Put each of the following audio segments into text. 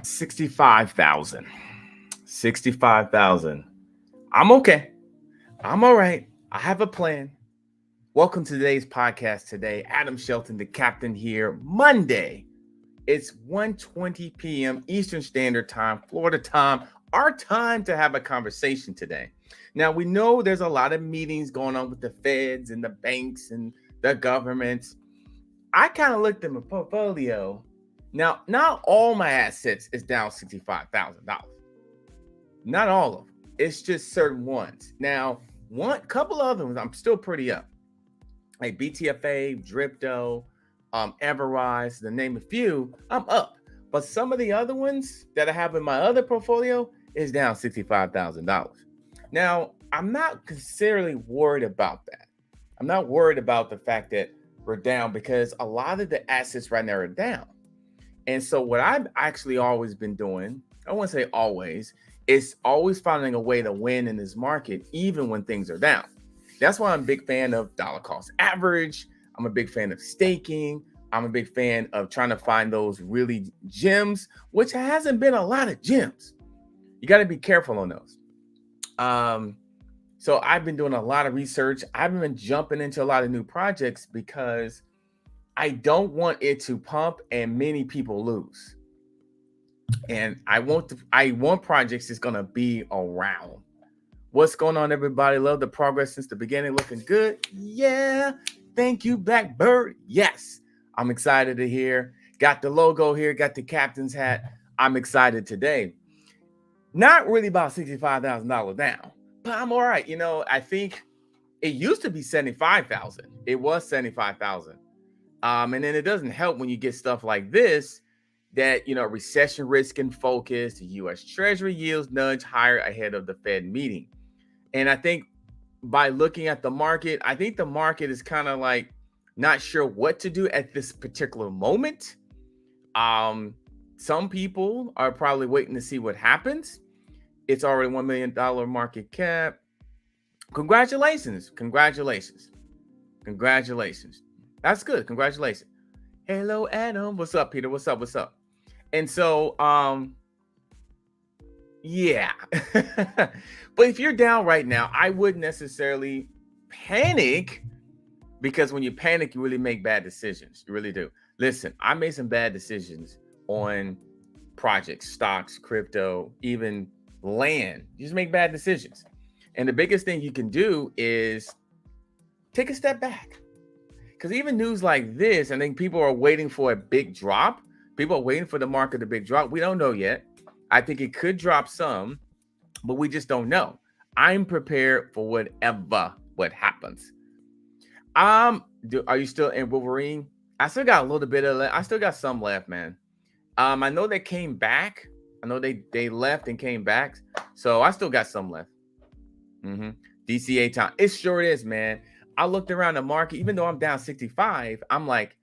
65,000. 65,000. I'm okay. I'm all right. I have a plan. Welcome to today's podcast today. Adam Shelton, the captain here. Monday. It's 1:20 p.m. Eastern Standard Time, Florida time. Our time to have a conversation today. Now, we know there's a lot of meetings going on with the feds and the banks and the governments. I kind of looked at my portfolio. Now, not all my assets is down $65,000. Not all of them. It's just certain ones. Now, one couple of them, I'm still pretty up. Like BTFA, Dripto, Everrise, to name a few, I'm up. But some of the other ones that I have in my other portfolio is down $65,000. Now, I'm not necessarily worried about that. I'm not worried about the fact that we're down because a lot of the assets right now are down. And so what I've actually always been doing, I won't say always, is always finding a way to win in this market, even when things are down. That's why I'm a big fan of dollar cost average. I'm a big fan of staking. I'm a big fan of trying to find those really gems, which hasn't been a lot of gems. You got to be careful on those. So I've been doing a lot of research. I've been jumping into a lot of new projects because I don't want it to pump and many people lose. And I want projects that's gonna be around. What's going on, everybody? Love the progress since the beginning. Looking good. Yeah. Thank you, Blackbird. Yes. I'm excited to hear. Got the logo here, got the captain's hat. I'm excited today. Not really about $65,000 down, but I'm all right. I think it used to be 75,000. It was 75,000. And then it doesn't help when you get stuff like this that, recession risk in focus, the U.S. Treasury yields nudge higher ahead of the Fed meeting. And I think by looking at the market, I think the market is kind of like not sure what to do at this particular moment. Some people are probably waiting to see what happens. It's already $1 million market cap. Congratulations. That's good. Congratulations. Hello, Adam. What's up, Peter? What's up? And so, yeah. But if you're down right now, I wouldn't necessarily panic because when you panic, you really make bad decisions. You really do. Listen, I made some bad decisions on projects, stocks, crypto, even land. You just make bad decisions. And the biggest thing you can do is take a step back. Because even news like this, I think people are waiting for a big drop. People are waiting for the market to big drop. We don't know yet. I think it could drop some, but we just don't know. I'm prepared for what happens. Are you still in Wolverine? I still got a little bit of I still got some left, man. I know they came back. I know they left and came back. So I still got some left. DCA time. It sure is, man. I looked around the market, even though I'm down 65, I'm like,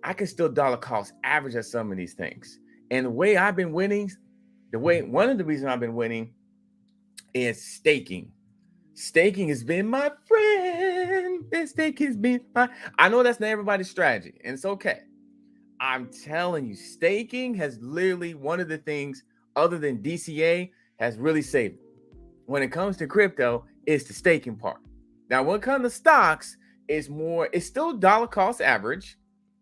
I can still dollar cost average at some of these things. And the way I've been winning, one of the reasons I've been winning is staking. Staking has been my friend. Staking has been I know that's not everybody's strategy, and it's okay. I'm telling you, staking has literally one of the things other than DCA has really saved it. When it comes to crypto, it's the staking part. Now, when it comes to stocks, it's still dollar cost average,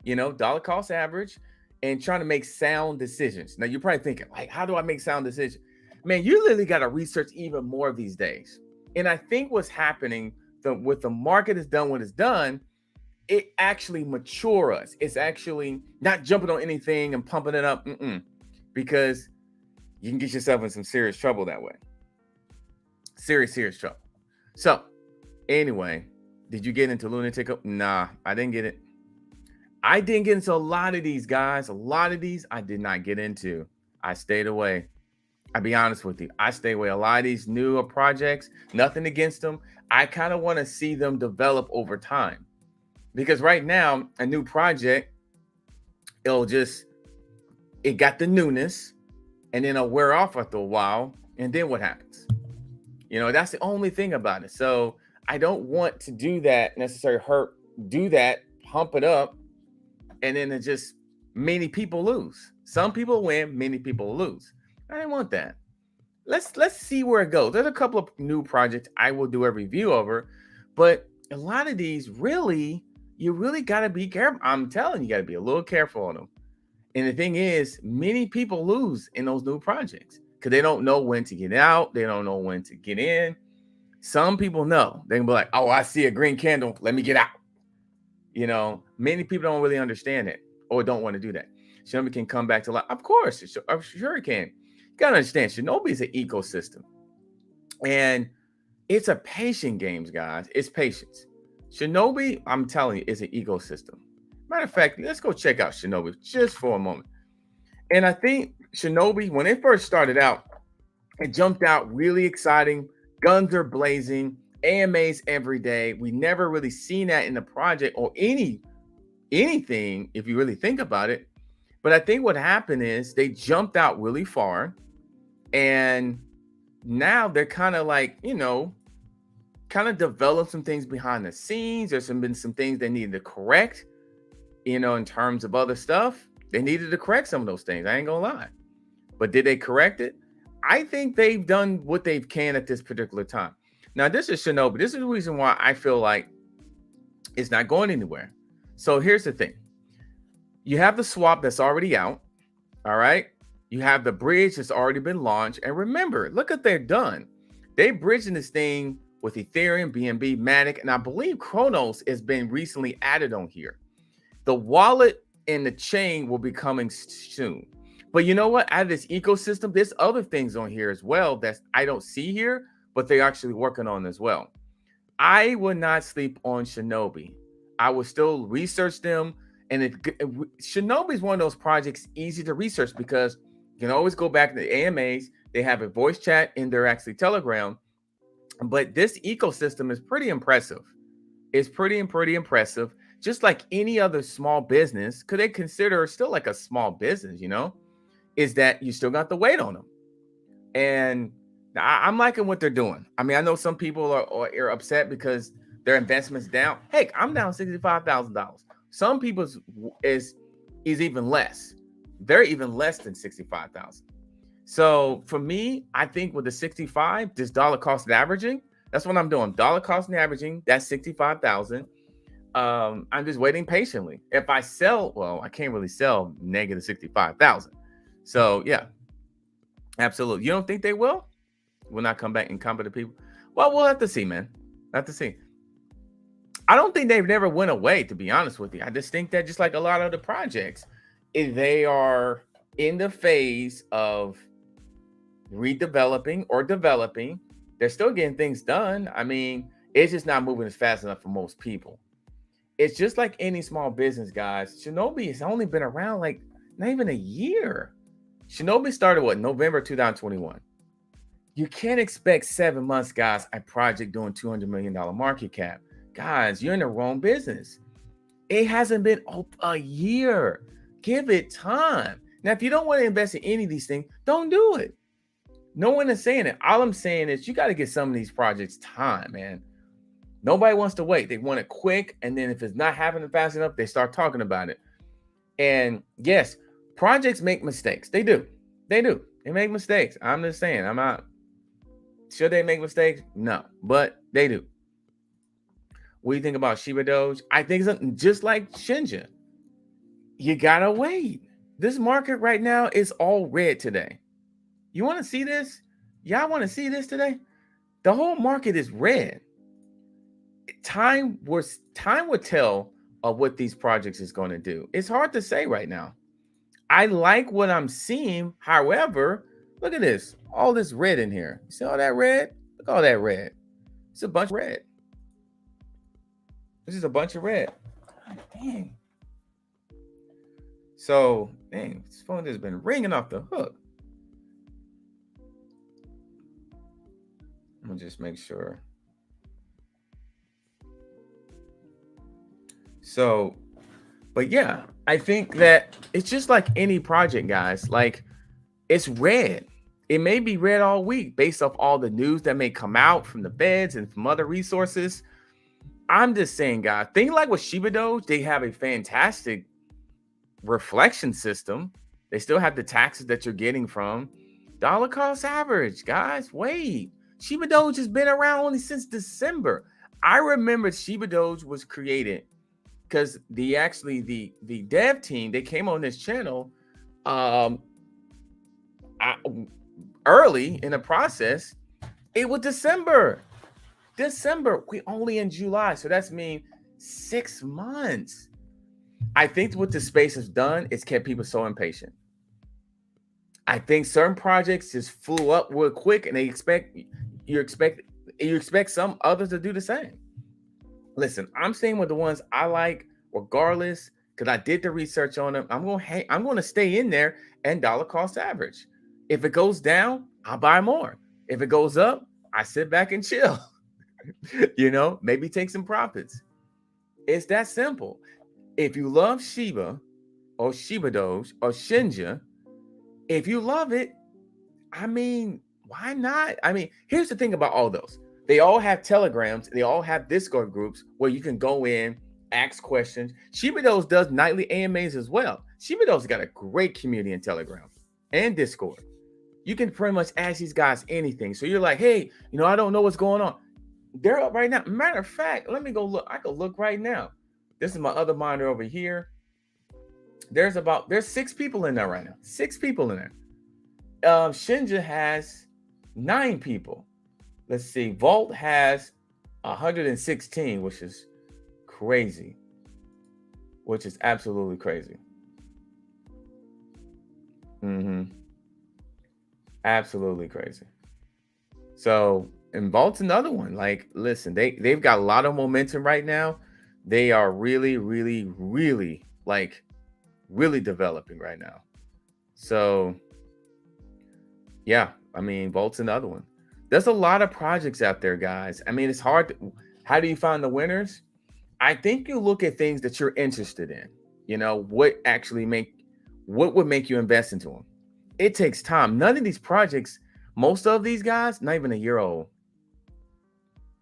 dollar cost average, and trying to make sound decisions. Now, you're probably thinking, like, how do I make sound decisions? Man, you literally got to research even more these days. And I think what's happening with the market has done what it's done, it actually mature us. It's actually not jumping on anything and pumping it up, because you can get yourself in some serious trouble that way. Serious trouble. So, anyway, did you get into lunatic? Nah, I didn't get it. I didn't get into a lot of these, guys. A lot of these I did not get into. I stayed away. I'll be honest with you. I stay away. A lot of these newer projects, nothing against them. I kind of want to see them develop over time. Because right now, a new project, it got the newness, and then it'll wear off after a while. And then what happens? That's the only thing about it. So I don't want to do that necessarily pump it up, and then it just many people lose. Some people win, many people lose. I didn't want that. Let's see where it goes. There's a couple of new projects I will do a review over, but a lot of these really, you really got to be careful. I'm telling you, got to be a little careful on them. And the thing is, many people lose in those new projects because they don't know when to get out. They don't know when to get in. Some people know. They can be like, oh, I see a green candle. Let me get out. Many people don't really understand it or don't want to do that. Shinobi can come back to life. Of course, I'm sure it can. You got to understand, Shinobi is an ecosystem. And it's a patient game, guys. It's patience. Shinobi, I'm telling you, is an ecosystem. Matter of fact, let's go check out Shinobi just for a moment. And I think Shinobi, when it first started out, it jumped out really exciting. Guns are blazing, AMAs every day. We never really seen that in the project or anything, if you really think about it. But I think what happened is they jumped out really far. And now they're kind of like, kind of developed some things behind the scenes. There's been some things they needed to correct, in terms of other stuff. They needed to correct some of those things. I ain't gonna lie. But did they correct it? I think they've done what they can at this particular time. Now, this is Shinobi. This is the reason why I feel like it's not going anywhere. So here's the thing. You have the swap that's already out. All right. You have the bridge that's already been launched. And remember, look what they're done. They're bridging this thing with Ethereum, BNB, Matic, and I believe Chronos has been recently added on here. The wallet and the chain will be coming soon. But you know what? Out of this ecosystem, there's other things on here as well that I don't see here, but they're actually working on as well. I would not sleep on Shinobi. I would still research them. And Shinobi is one of those projects easy to research because you can always go back to the AMAs. They have a voice chat in their actually Telegram. But this ecosystem is pretty impressive. It's pretty impressive. Just like any other small business, could they consider still like a small business, is that you still got the weight on them. And I'm liking what they're doing. I mean, I know some people are upset because their investment's down. Heck, I'm down $65,000. Some people's is even less. They're even less than 65,000. So for me, I think with the 65, this dollar cost averaging, that's what I'm doing. Dollar cost averaging, that's 65,000. I'm just waiting patiently. If I sell, well, I can't really sell negative 65,000. So yeah, absolutely. You don't think they will not come back and come to the people? Well, we'll have to see, man. Have to see. I don't think they've never went away, to be honest with you. I just think that just like a lot of the projects, if they are in the phase of redeveloping or developing, they're still getting things done. I mean, it's just not moving as fast enough for most people. It's just like any small business, guys. Shinobi has only been around like not even a year. Shinobi started November 2021. You can't expect 7 months, guys, a project doing $200 million market cap. Guys, you're in the wrong business. It hasn't been a year. Give it time. Now, if you don't want to invest in any of these things, don't do it. No one is saying it. All I'm saying is you got to get some of these projects time, man. Nobody wants to wait. They want it quick. And then if it's not happening fast enough, they start talking about it. And yes, projects make mistakes. They do. They make mistakes. I'm just saying. I'm not. Should they make mistakes? No. But they do. What do you think about Shiba Doge? I think something just like Shinja. You got to wait. This market right now is all red today. You want to see this? Y'all want to see this today? The whole market is red. Time will tell of what these projects is going to do. It's hard to say right now. I like what I'm seeing. However, look at this. All this red in here. You see all that red? Look at all that red. It's a bunch of red. This is a bunch of red. God dang. So, dang, this phone has been ringing off the hook. I'm gonna just make sure. So, but yeah, I think that it's just like any project, guys. Like, it's red. It may be red all week based off all the news that may come out from the feds and from other resources. I'm just saying, guys, think like with Shiba Doge, they have a fantastic reflection system. They still have the taxes that you're getting from dollar cost average, guys. Wait, Shiba Doge has been around only since December. I remember Shiba Doge was created because the dev team, they came on this channel um early in the process. It was December. We only in July, so that's mean 6 months. I think what the space has done is kept people so impatient. I think certain projects just flew up real quick, and you expect some others to do the same. Listen, I'm staying with the ones I like, regardless, because I did the research on them. I'm gonna stay in there and dollar cost average. If it goes down, I'll buy more. If it goes up, I sit back and chill. Maybe take some profits. It's that simple. If you love Shiba or Shiba Doge or Shinja, if you love it, I mean, why not? I mean, here's the thing about all those. They all have telegrams. They all have Discord groups where you can go in, ask questions. Shiba Doge does nightly AMAs as well. Shiba Doge's got a great community in Telegram and Discord. You can pretty much ask these guys anything. So you're like, hey, I don't know what's going on. They're up right now. Matter of fact, let me go look. I could look right now. This is my other monitor over here. There's 6 people in there right now. 6 people in there. Shinja has 9 people. Let's see. Vault has 116, which is crazy. Which is absolutely crazy. Absolutely crazy. So, and Vault's another one. Like, listen, they've got a lot of momentum right now. They are really, really, really really developing right now. So, yeah, I mean, Vault's another one. There's a lot of projects out there, guys. I mean, it's hard. How do you find the winners? I think you look at things that you're interested in. What would make you invest into them? It takes time. None of these projects, most of these guys, not even a year old.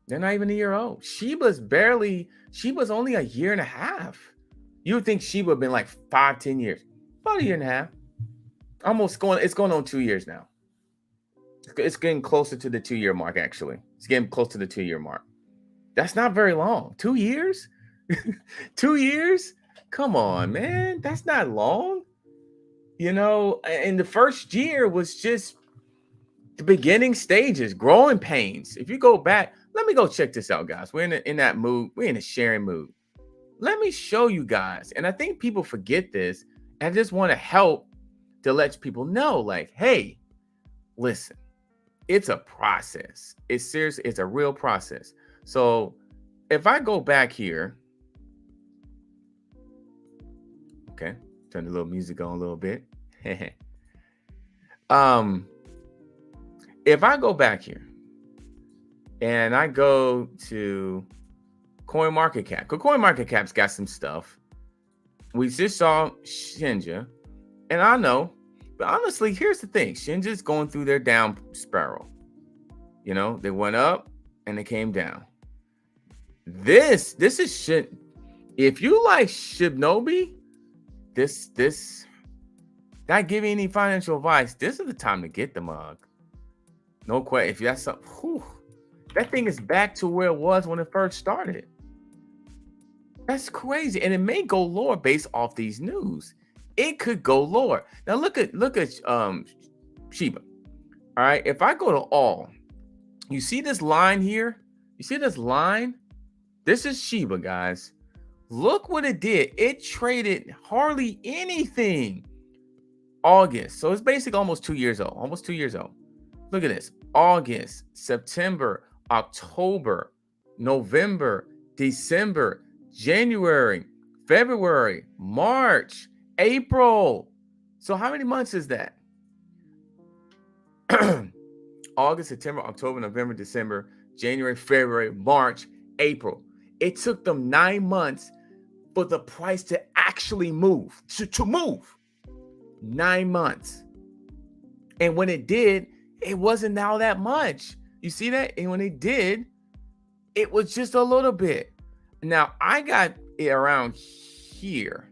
They're not even a year old. Shiba's only a year and a half. You would think Shiba have been like 5-10 years. About a year and a half. It's going on 2 years now. It's getting closer to the 2-year mark, actually. It's getting close to the 2-year mark. That's not very long. 2 years? 2 years? Come on, man. That's not long. And the first year was just the beginning stages, growing pains. If you go back, let me go check this out, guys. We're in that mood. We're in a sharing mood. Let me show you guys. And I think people forget this. And I just want to help to let people know, like, hey, listen, it's a process. It's serious. It's a real process. So if I go back here, okay, turn the little music on a little bit. If I go back here and I go to CoinMarketCap, because CoinMarketCap's got some stuff. We just saw Shinja, and I know, but honestly, here's the thing: Shinja's going through their down spiral. They went up and they came down. This is shit. If you like Shinobi, not giving any financial advice, this is the time to get the mug. No question. If that's something, that thing is back to where it was when it first started. That's crazy. And it may go lower based off these news. It could go lower. Now look at Shiba. All right. If I go to all, you see this line here? You see this line? This is Shiba, guys. Look what it did. It traded hardly anything. August. So it's basically almost 2 years old. Almost 2 years old. Look at this. August, September, October, November, December, January, February, March, April. So how many months is that? August, September, October, November, December, January, February, March, April. It took them 9 months for the price to actually move. To move. 9 months. And when it did, it wasn't now that much. You see that? And when it did, it was just a little bit. Now, I got it around here.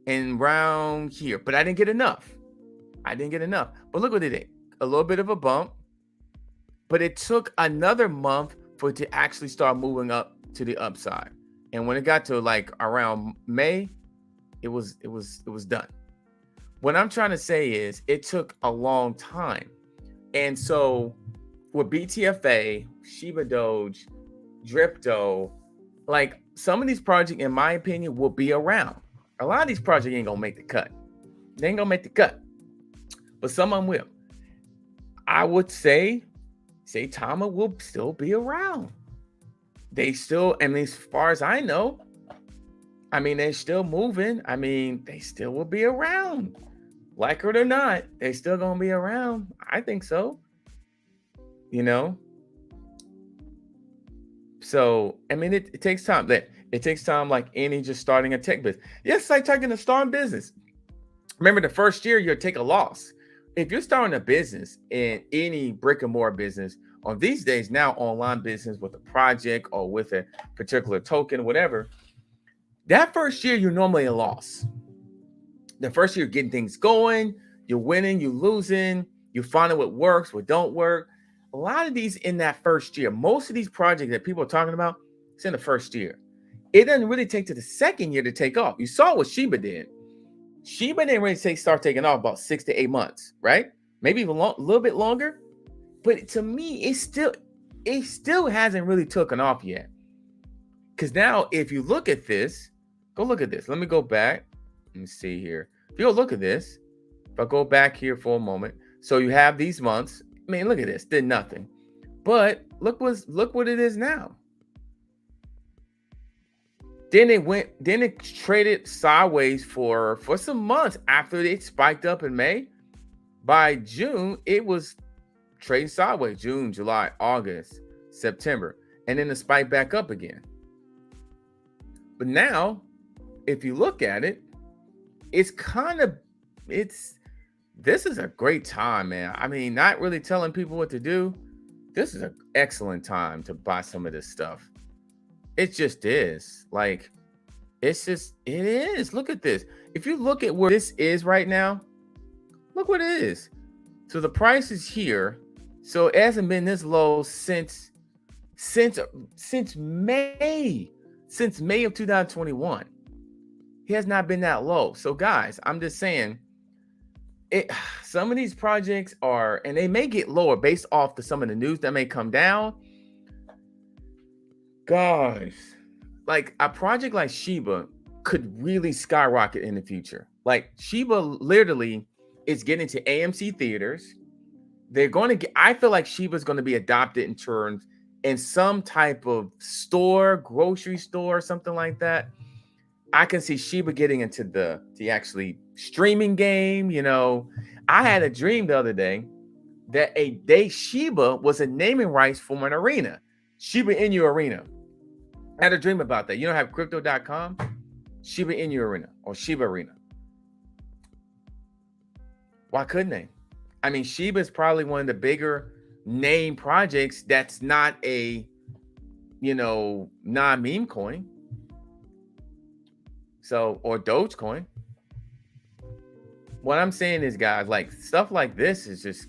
and round here, but I didn't get enough. I didn't get enough. But look what it did. A little bit of a bump, but it took another month for it to actually start moving up to the upside. And when it got to like around May, it was done. What I'm trying to say is it took a long time. And so with BTFA, Shiba Doge, Dripto, like some of these projects, in my opinion, will be around. A lot of these projects ain't gonna make the cut. They ain't gonna make the cut, but some of them will. I would say Tama will still be around. They still, I mean, as far as I know, I mean, they're still moving. I mean, they still will be around. Like it or not, they still gonna be around. I think so. You know, so I mean, it takes time. It takes time, like any just starting a tech business. Yes, it's like taking a starting business. Remember, the first year you'll take a loss. If you're starting a business in any brick and mortar business, on these days now, online business with a project or with a particular token, whatever, that first year you're normally a loss. The first year you're getting things going, you're winning, you're losing, you're finding what works, what don't work. A lot of these in that first year, most of these projects that people are talking about, it's in the first year. It doesn't really take to the second year to take off. You saw what Shiba did. Shiba didn't really start taking off about 6 to 8 months, right? Maybe even a little bit longer. But to me, it still hasn't really taken off yet. Because now, if you look at this, go look at this. Let me go back. Let me see here. If you go look at this, if I go back here for a moment, so you have these months. I mean, look at this. Did nothing. But look what it is now. Then it traded sideways for some months after it spiked up in May. By June, it was trading sideways. June, July, August, September. And then it spiked back up again. But now, if you look at it, this is a great time, man. I mean, not really telling people what to do. This is an excellent time to buy some of this stuff. It just is. Like, it is. Look at this. If you look at where this is right now, look what it is. So the price is here. So it hasn't been this low since May. Since May of 2021. It has not been that low. So guys, I'm just saying, some of these projects are, and they may get lower based off some of the news that may come down. Guys, like a project like Shiba could really skyrocket in the future. Like Shiba literally is getting to AMC theaters. They're going to get, I feel like Shiba's going to be adopted in some type of store, grocery store, something like that. I can see Shiba getting into the actually streaming game. You know, I had a dream the other day that Shiba was a naming rights for an arena, Shiba Inu Arena. I had a dream about that. You don't have crypto.com, Shiba Inu Arena or Shiba Arena. Why couldn't they? I mean, Shiba is probably one of the bigger name projects that's not a, non-meme coin. So, or Dogecoin. What I'm saying is, guys, like stuff like this is just,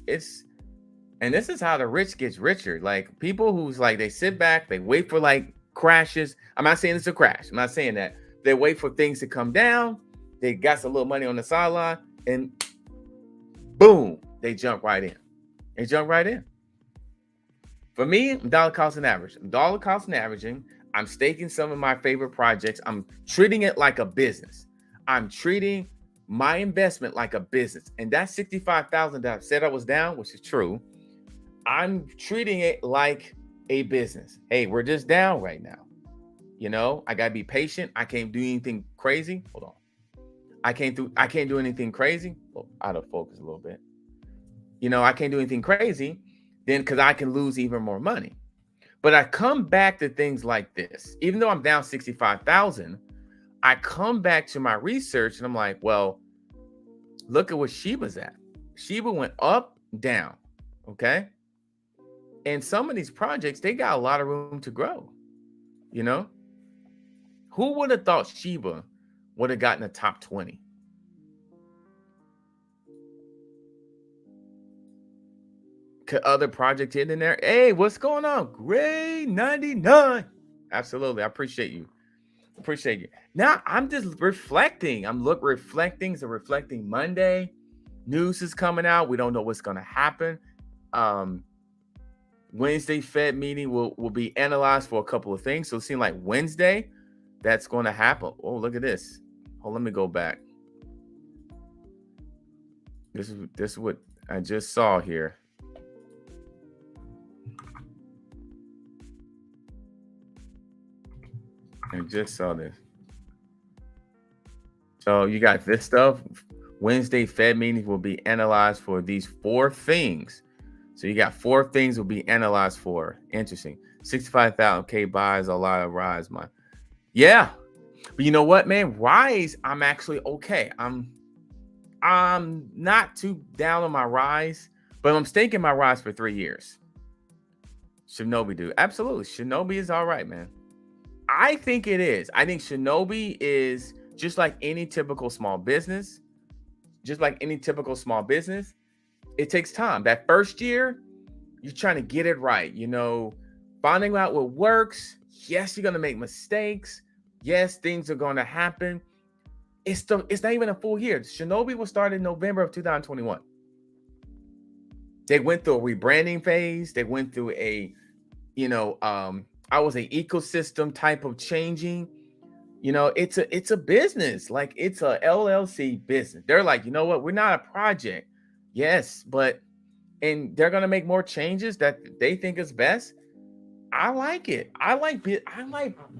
and this is how the rich gets richer. Like people who's like, they sit back, they wait for like crashes. I'm not saying it's a crash. I'm not saying that. They wait for things to come down. They got some little money on the sideline and boom, they jump right in. They jump right in. For me, I'm dollar cost and average. I'm dollar cost and averaging. I'm staking some of my favorite projects. I'm treating it like a business. I'm treating my investment like a business. And that 65,000 that I said I was down, which is true, I'm treating it like a business. Hey, we're just down right now. I gotta be patient. I can't do anything crazy. Hold on. I can't do anything crazy. Oh, out of focus a little bit. I can't do anything crazy then because I can lose even more money. But I come back to things like this. Even though I'm down 65,000, I come back to my research and I'm like, well, look at what Shiba's at. Shiba went up, down, okay? And some of these projects, they got a lot of room to grow, Who would have thought Shiba would have gotten the top 20? other project in there. Hey, what's going on? Gray 99. Absolutely. I appreciate you. Appreciate you. Now I'm just reflecting. Reflecting. It's a reflecting Monday. News is coming out. We don't know what's gonna happen. Wednesday Fed meeting will be analyzed for a couple of things. So it seems like Wednesday, that's going to happen. Oh, look at this. Oh, let me go back. This is what I just saw here. I just saw this. So you got this stuff. Wednesday Fed meetings will be analyzed for these 4 things. So you got 4 things will be analyzed for. Interesting. 65,000 K buys, a lot of rise. Yeah. But you know what, man? Rise, I'm actually okay. I'm not too down on my rise, but I'm staking my rise for 3 years. Shinobi, dude. Absolutely. Shinobi is all right, man. I think it is. I think Shinobi is just like any typical small business. Just like any typical small business, it takes time. That first year, you're trying to get it right. Finding out what works. Yes, you're going to make mistakes. Yes, things are going to happen. It's not even a full year. Shinobi was started in November of 2021. They went through a rebranding phase. They went through I was an ecosystem type of changing. It's a business. Like, it's a LLC business. They're like, you know what? We're not a project. Yes, and they're gonna make more changes that they think is best. I like it. I like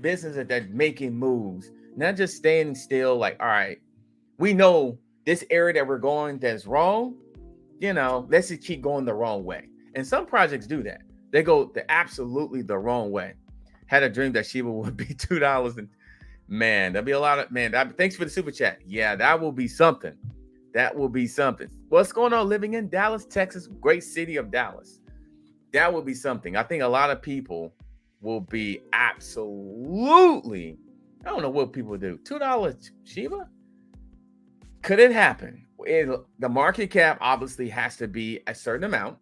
businesses that making moves, not just standing still. Like, all right, we know this area that we're going that's wrong. Let's just keep going the wrong way. And some projects do that. They go absolutely the wrong way. Had a dream that Shiba would be $2, and man, there'll be a lot of thanks for the super chat. Yeah, that will be something. That will be something. What's going on living in Dallas, Texas, great city of Dallas? That will be something. I think a lot of people will be absolutely, I don't know what people do. $2 Shiba? Could it happen? The market cap obviously has to be a certain amount.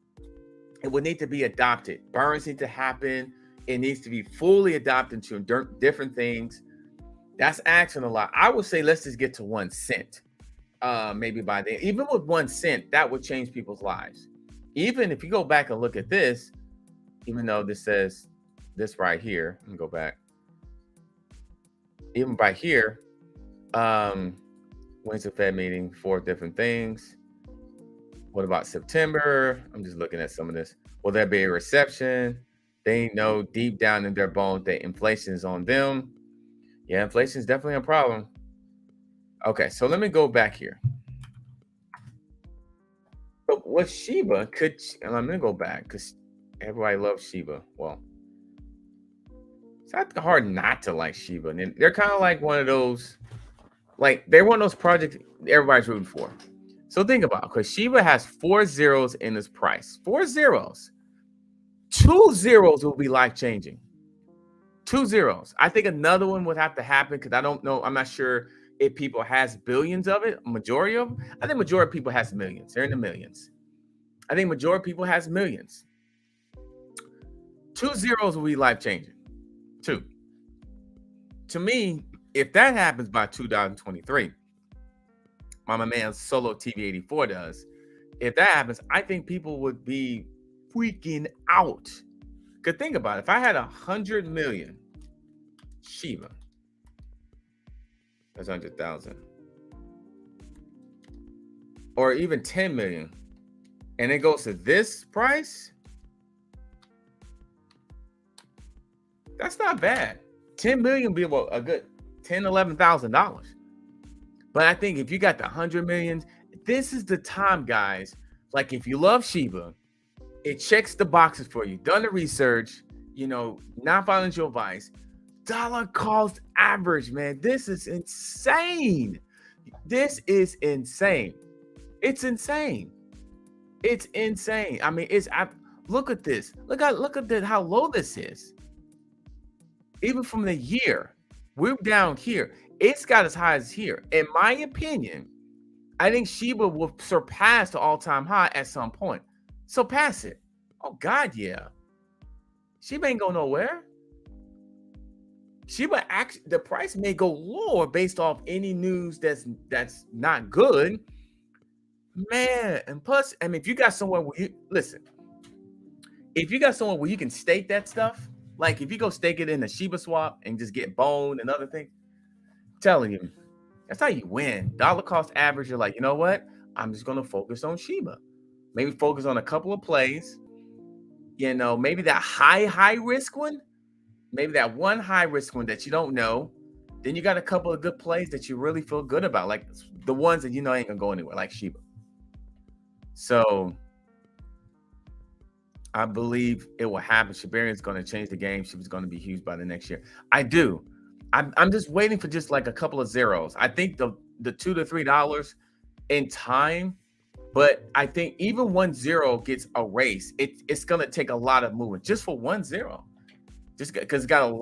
It would need to be adopted. Burns need to happen. It needs to be fully adopted to different things. That's asking a lot. I would say let's just get to 1 cent. Maybe by then, even with 1 cent, that would change people's lives. Even if you go back and look at this, even though this says this right here, let me go back. Even by here, Wednesday Fed meeting, 4 different things. What about September? I'm just looking at some of this. Will there be a reception? They know deep down in their bones that inflation is on them. Yeah, inflation is definitely a problem. Okay, so let me go back here. But what Shiba could, and I'm gonna go back because everybody loves Shiba. Well, it's not hard not to like Shiba. And they're kind of like one of those, like they're one of those projects everybody's rooting for. So think about it, because Shiba has 4 zeros in its price. 4 zeros. 2 zeros will be life-changing. 2 zeros. I think another one would have to happen because I don't know. I'm not sure if people has billions of it. Majority of them. I think majority of people has millions. They're in the millions. I think majority of people has millions. 2 zeros will be life-changing. 2. To me, if that happens by 2023, my man Solo TV84 does. If that happens, I think people would be freaking out. Because think about it. If I had 100 million Shiba, that's 100,000, or even 10 million, and it goes to this price, that's not bad. 10 million would be about a good $10,000, $11,000. But I think if you got the 100 millions, this is the time, guys. Like, if you love Shiba, it checks the boxes for you. Done the research, non-financial advice. Dollar cost average, man. This is insane. This is insane. It's insane. It's insane. I mean, look at this. Look at how low this is. Even from the year, we're down here. It's got as high as here. In my opinion, I think Shiba will surpass the all-time high at some point. Surpass it. Oh God, yeah. Shiba ain't go nowhere. Shiba actually, the price may go lower based off any news that's not good, man. And plus, I mean, if you got somewhere where you listen, if you got somewhere where you can stake that stuff, like if you go stake it in a Shiba swap and just get bone and other things, I'm telling you, that's how you win. Dollar cost average, you're like, you know what? I'm just gonna focus on Shiba. Maybe focus on a couple of plays. You know, maybe that high risk one, maybe that one high risk one that you don't know. Then you got a couple of good plays that you really feel good about, like the ones that you know ain't gonna go anywhere, like Shiba. So I believe it will happen. Shibarian's going to change the game. She was going to be huge by the next year. I do. I'm just waiting for just like a couple of zeros. I think the $2 to $3 in time, but I think even 1 0 gets erased. It's going to take a lot of movement just for 1 0, just because he's got a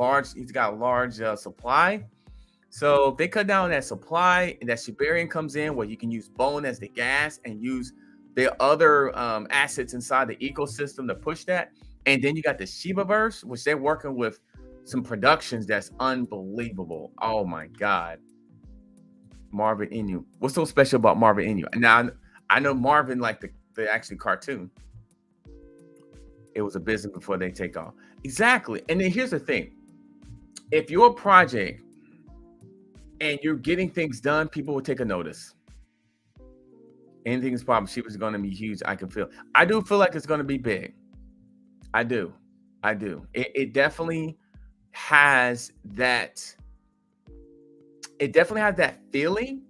large supply. So if they cut down that supply and that Shibarian comes in where you can use bone as the gas and use the other assets inside the ecosystem to push that. And then you got the Shibaverse, which they're working with some productions that's unbelievable. Oh my God. Marvin Inu. What's so special about Marvin Inu? Now, I know Marvin like the actually cartoon. It was a business before they take off. Exactly. And then here's the thing. If you're a project and you're getting things done, people will take a notice. Anything is possible. She was going to be huge. I can feel. I do feel like it's going to be big. I do. It definitely has that. It definitely has that feeling.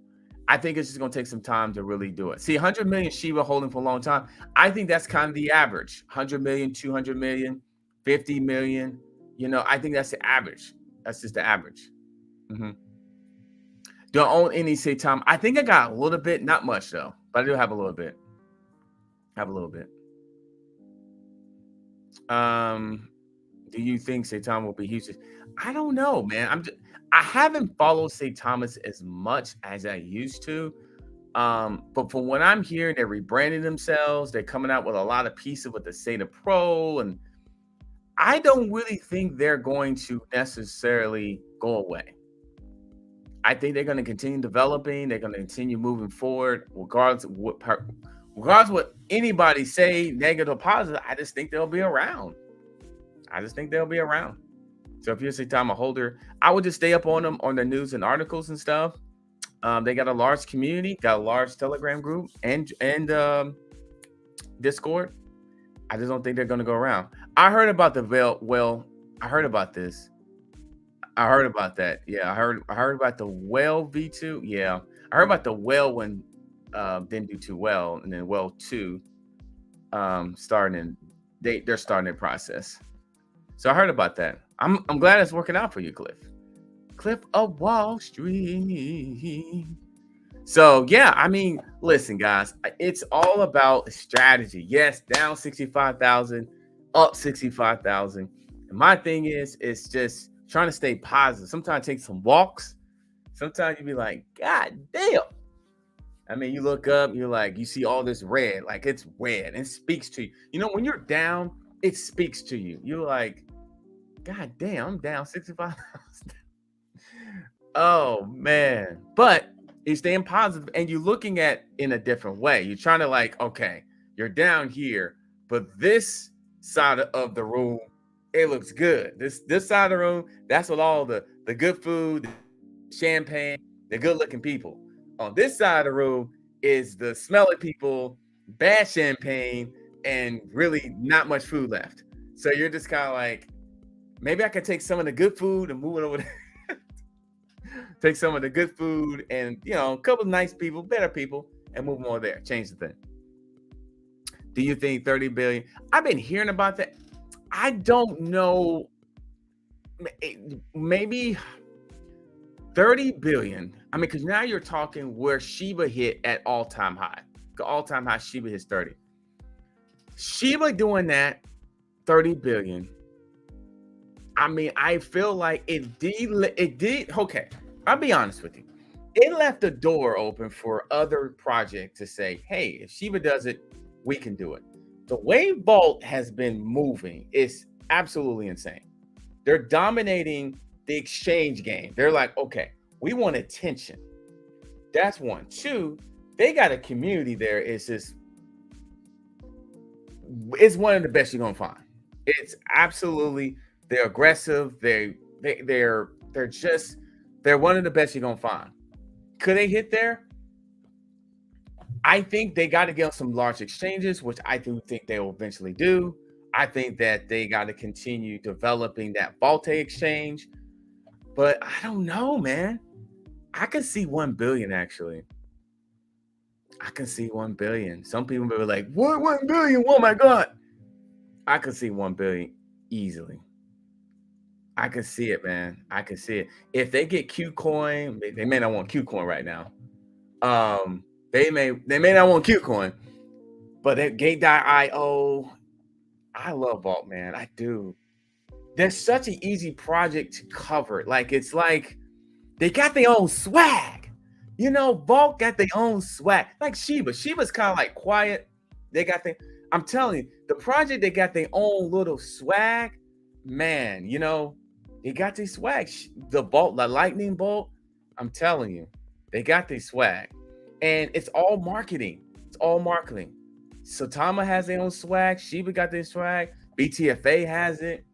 I think it's just going to take some time to really do it. See, 100 million Shiba holding for a long time. I think that's kind of the average. 100 million, 200 million, 50 million. You know, I think that's the average. That's just the average. Mm-hmm. Do I own any Saitama? I think I got a little bit, not much though, but I do have a little bit. Do you think Saitama will be huge? I don't know, man. I haven't followed Saitama as much as I used to. But from what I'm hearing, they're rebranding themselves. They're coming out with a lot of pieces with the Sata Pro, and I don't really think they're going to necessarily go away. I think they're going to continue developing. They're going to continue moving forward, regardless of what anybody say, negative or positive. I just think they'll be around. So if you're a Saitama holder, I would just stay up on them on the news and articles and stuff. They got a large community, got a large Telegram group and Discord. I just don't think they're going to go around. I heard about the well. I heard about this. I heard about that. Yeah, I heard about the Whale V2. Yeah, I heard about the Whale one didn't do too well, and then Whale 2 they're starting their process. So I heard about that. I'm glad it's working out for you, Cliff of Wall Street. So yeah, I mean, listen, guys, it's all about strategy. Yes, down 65,000, up 65,000. And my thing is, it's just trying to stay positive. Sometimes take some walks. Sometimes you be like, God damn. I mean, you look up, you're like, you see all this red, like it's red, and it speaks to you. You know, when you're down, it speaks to you. You're like, God damn, I'm down 65,000. Oh man. But you're staying positive and you're looking at in a different way. You're trying to like, okay, you're down here, but this side of the room, it looks good. This side of the room, that's what all the good food, the champagne, the good looking people. On this side of the room is the smelly people, bad champagne, and really not much food left. So you're just kind of like, maybe I could take some of the good food and move it over there. Take some of the good food and, you know, a couple of nice people, better people, and move them over there. Change the thing. Do you think 30 billion? I've been hearing about that. I don't know. Maybe 30 billion. I mean, because now you're talking where Shiba hit at all-time high. The all-time high Shiba hits 30. Shiba doing that, 30 billion. I mean, I feel like it did. Okay, I'll be honest with you. It left the door open for other projects to say, hey, if Shiba does it, we can do it. the way Vault has been moving is absolutely insane. They're dominating the exchange game. They're like, okay, we want attention. That's one. Two, they got a community there. It's one of the best you're gonna find. It's absolutely, they're aggressive. They're one of the best you're gonna find. Could they hit there? I think they got to get on some large exchanges, which I do think they will eventually do. I think that they got to continue developing that Volte exchange, but I don't know, man. I can see 1 billion actually. I can see 1 billion. Some people will be like, "What 1 billion? Oh my god!" I can see 1 billion easily. I can see it, man. I can see it. If they get Q coin, they may not want Q coin right now. They may not want Q coin, but they Gate.io. I love Vault, man. I do. They're such an easy project to cover. Like, it's like they got their own swag. You know, Vault got their own swag. Like Shiba. Shiba's kind of like quiet. They got I'm telling you, the project, they got their own little swag. Man, you know, they got their swag. The Vault, the Lightning Bolt, I'm telling you, they got their swag. And it's all marketing. It's all marketing. Satama has their own swag. Shiba got their swag. BTFA has it.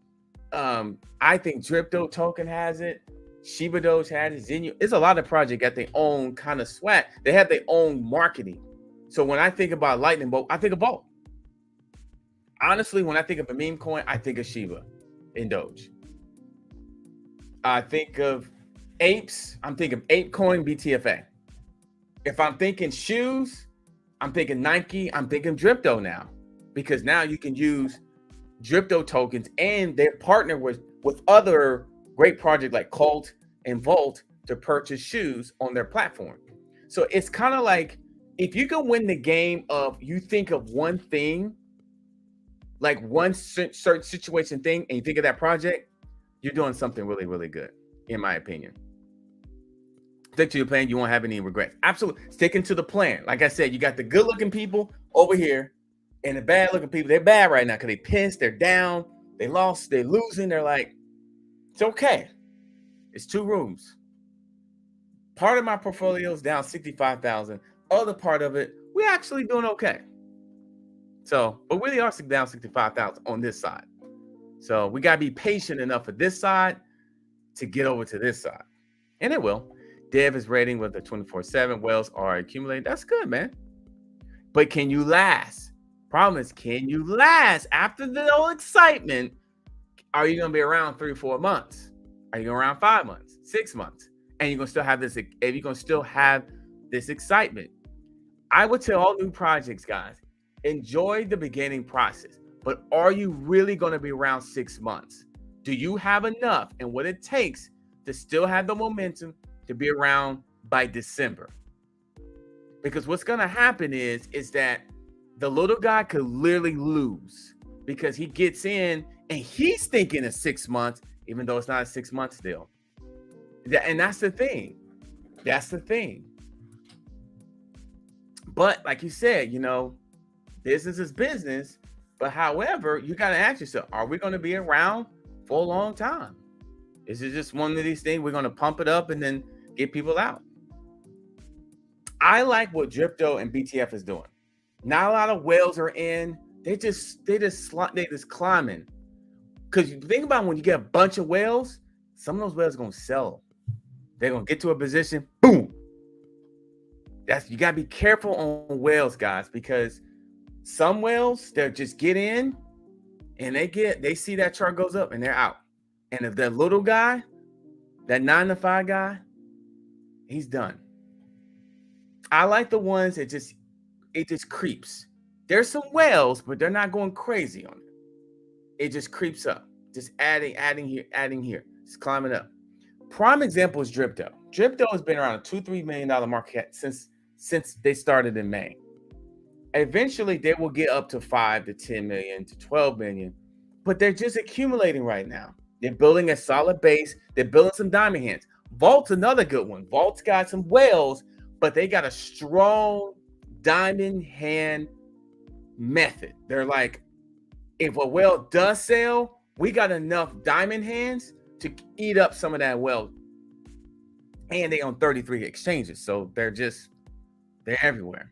I think Dripto Token has it. Shiba Doge has it. Zenyu. It's a lot of projects got their own kind of swag. They have their own marketing. So when I think about Lightning Bolt, I think of Vault. Honestly, when I think of a meme coin, I think of Shiba and Doge. I think of apes. I'm thinking Ape Coin, BTFA. If I'm thinking shoes, I'm thinking Nike. I'm thinking Dripto now, because now you can use Dripto tokens, and they're partnered with other great projects like Cult and Volt to purchase shoes on their platform. So it's kind of like, if you can win the game of, you think of one thing, like one certain situation thing, and you think of that project, you're doing something really, really good, in my opinion. Stick to your plan. You won't have any regrets. Absolutely. Sticking to the plan. Like I said, you got the good looking people over here and the bad looking people. They're bad right now because they pissed, they're down, they lost, they're losing. They're like, it's okay. It's 2 rooms. Part of my portfolio is down 65,000. Other part of it, we're actually doing okay. So, but we are down 65,000 on this side. So we got to be patient enough for this side to get over to this side. And it will. Dev is rating with the 24/7. Whales are accumulating. That's good, man. But can you last? Problem is, can you last after the whole excitement? Are you going to be around 3 or 4 months? Are you going around 5 months, 6 months? And you're going to still have this, if you're going to still have this excitement. I would tell all new projects, guys, enjoy the beginning process. But are you really going to be around 6 months? Do you have enough and what it takes to still have the momentum to be around by December? Because what's going to happen is that the little guy could literally lose, because he gets in and he's thinking of 6 months, even though it's not 6 months still. And that's the thing. That's the thing. But like you said, you know, business is business. But however, you got to ask yourself, are we going to be around for a long time? Is it just one of these things we're going to pump it up and then get people out? I like what Dripto and BTF is doing. Not a lot of whales are in. They just climbing. Because you think about when you get a bunch of whales, some of those whales are going to sell. They're going to get to a position, boom. You got to be careful on whales, guys, because some whales, they'll just get in and they see that chart goes up and they're out. And if that little guy, that 9 to 5 guy, he's done. I like the ones that it just creeps. There's some whales, but they're not going crazy on it. It just creeps up. Just adding here. It's climbing up. Prime example is Dripto. Dripto has been around a $2-3 million market cap since they started in May. Eventually, they will get up to 5 to 10 million to 12 million, but they're just accumulating right now. They're building a solid base. They're building some diamond hands. Vault's another good one. Vault's got some whales, but they got a strong diamond hand method. They're like, if a whale does sell, we got enough diamond hands to eat up some of that whale. And they own 33 exchanges, so they're everywhere.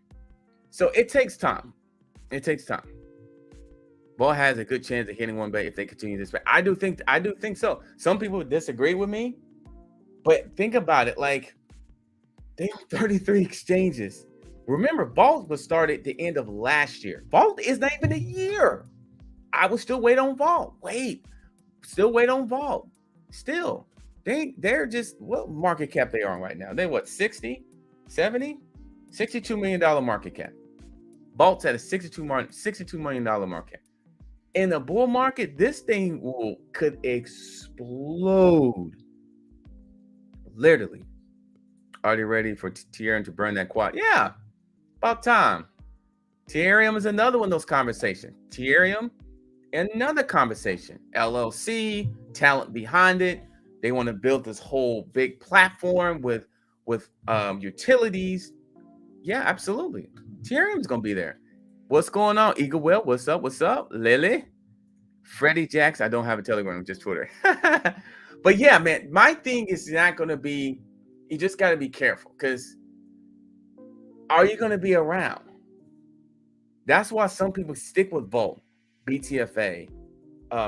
So it takes time. It takes time. Vault has a good chance of hitting one bet if they continue this way. I do think so. Some people would disagree with me, but think about it. Like, they have 33 exchanges. Remember, Vault was started the end of last year. Vault is not even a year. I will still wait on Vault. Still wait on Vault. Still. They're just, what market cap they are on right now? They what, 60, 70, $62 million market cap. Vault's at a $62 million market cap. In the bull market, this thing could explode. Literally. Are they ready for Ethereum to burn that quad? Yeah, about time. Ethereum is another one of those conversations. Ethereum, another conversation. LLC, talent behind it. They want to build this whole big platform with utilities. Yeah, absolutely. Ethereum's gonna be there. What's going on, Eagle Will? What's up? What's up, Lily? Freddie Jacks. I don't have a Telegram, just Twitter. But yeah, man, my thing is not gonna be. You just got to be careful, because are you going to be around? That's why some people stick with Volt, BTFA,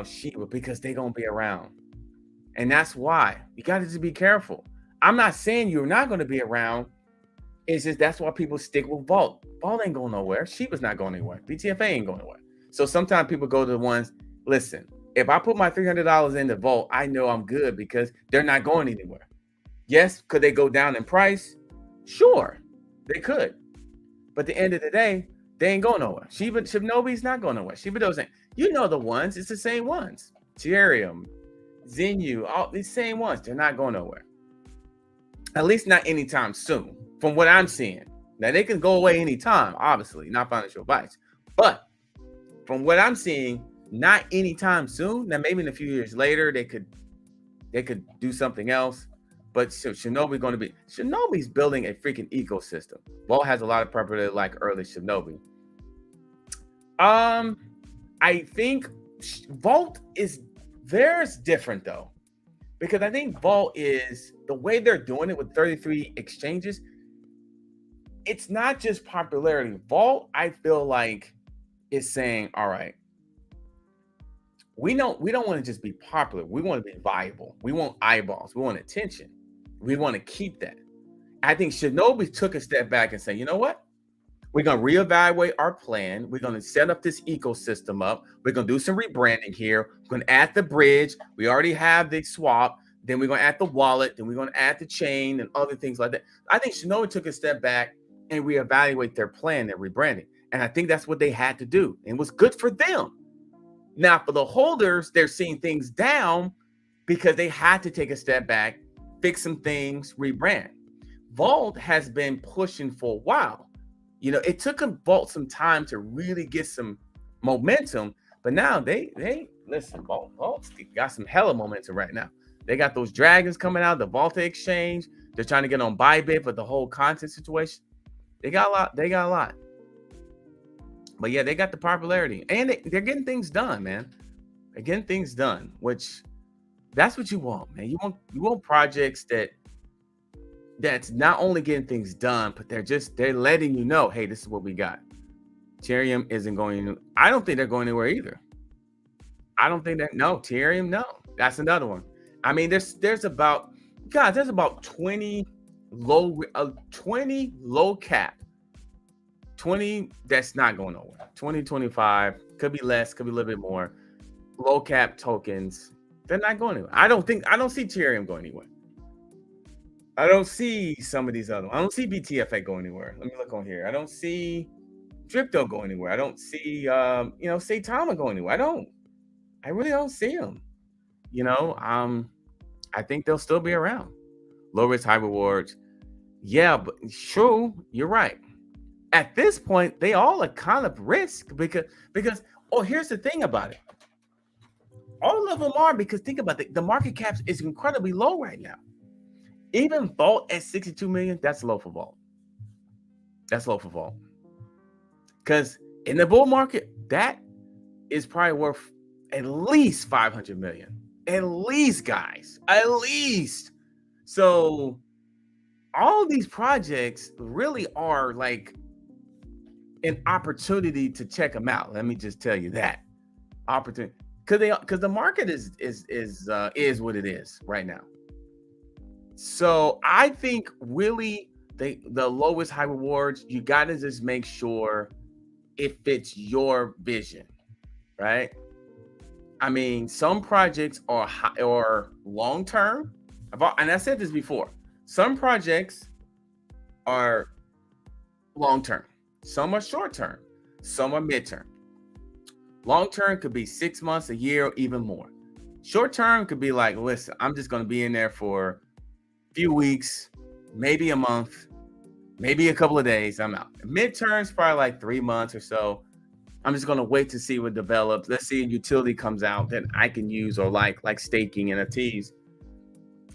Shiba, because they're going to be around. And that's why you got to just be careful. I'm not saying you're not going to be around. It's just that's why people stick with Vault. Vault ain't going nowhere. Shiba's not going anywhere. BTFA ain't going nowhere. So sometimes people go to the ones, listen, if I put my $300 into Vault, I know I'm good because they're not going anywhere. Yes, could they go down in price? Sure, they could. But at the end of the day, they ain't going nowhere. Shinobi's not going nowhere. Shiba doesn't. You know the ones. It's the same ones. Ethereum, Zenu, all these same ones. They're not going nowhere. At least not anytime soon, from what I'm seeing. Now, they can go away anytime, obviously, not financial advice. But from what I'm seeing, not anytime soon. Now, maybe in a few years later, they could do something else. But Shinobi's building a freaking ecosystem. Vault has a lot of property like early Shinobi. I think Vault is theirs different though, because I think Vault is the way they're doing it with 33 exchanges. It's not just popularity. Vault, I feel like, is saying, all right, we don't want to just be popular. We want to be viable. We want eyeballs. We want attention. We want to keep that. I think Shinobi took a step back and said, you know what? We're going to reevaluate our plan. We're going to set up this ecosystem up. We're going to do some rebranding here. We're going to add the bridge. We already have the swap. Then we're going to add the wallet. Then we're going to add the chain and other things like that. I think Shinobi took a step back and reevaluate their plan, their rebranding. And I think that's what they had to do. And it was good for them. Now, for the holders, they're seeing things down because they had to take a step back, fix some things, rebrand. Vault has been pushing for a while. You know, it took Vault some time to really get some momentum, but now they listen, Vault's got some hella momentum right now. They got those dragons coming out, the Vault exchange. They're trying to get on Bybit for the whole content situation. They got a lot. But yeah, they got the popularity, and they're getting things done, man. They're getting things done, which that's what you want, man. You want projects that's not only getting things done, but they're letting you know, hey, this is what we got. Ethereum isn't going. I don't think they're going anywhere either. I don't think Ethereum, no. That's another one. I mean, there's about 20 low cap. 20 that's not going nowhere. 20, 25, could be less, could be a little bit more. Low cap tokens, they're not going anywhere. I don't see Ethereum going anywhere. I don't see some of these other ones. I don't see BTFA going anywhere. Let me look on here. I don't see Crypto going anywhere. I don't see Saitama going anywhere. I really don't see them. I think they'll still be around. Low risk, high rewards. Yeah, but true, you're right. At this point, they all are kind of risk because here's the thing about it. All of them are, because think about it, the market cap is incredibly low right now. Even Vault at 62 million, that's low for Vault. That's low for Vault. Because In the bull market, that is probably worth at least 500 million. At least, guys. At least. So all these projects really are like an opportunity to check them out. Let me just tell you that. Opportunity. Because the market is what it is right now. So I think really the lowest high rewards, you gotta just make sure it fits your vision, right? I mean, some projects are high, or long term, and I said this before. Some projects are long term, some are short term, some are midterm. Long term could be 6 months, a year, or even more. Short term could be like, listen, I'm just going to be in there for a few weeks, maybe a month, maybe a couple of days. I'm out. Midterm's probably like 3 months or so. I'm just going to wait to see what develops. Let's see a utility comes out that I can use, or like staking NFTs.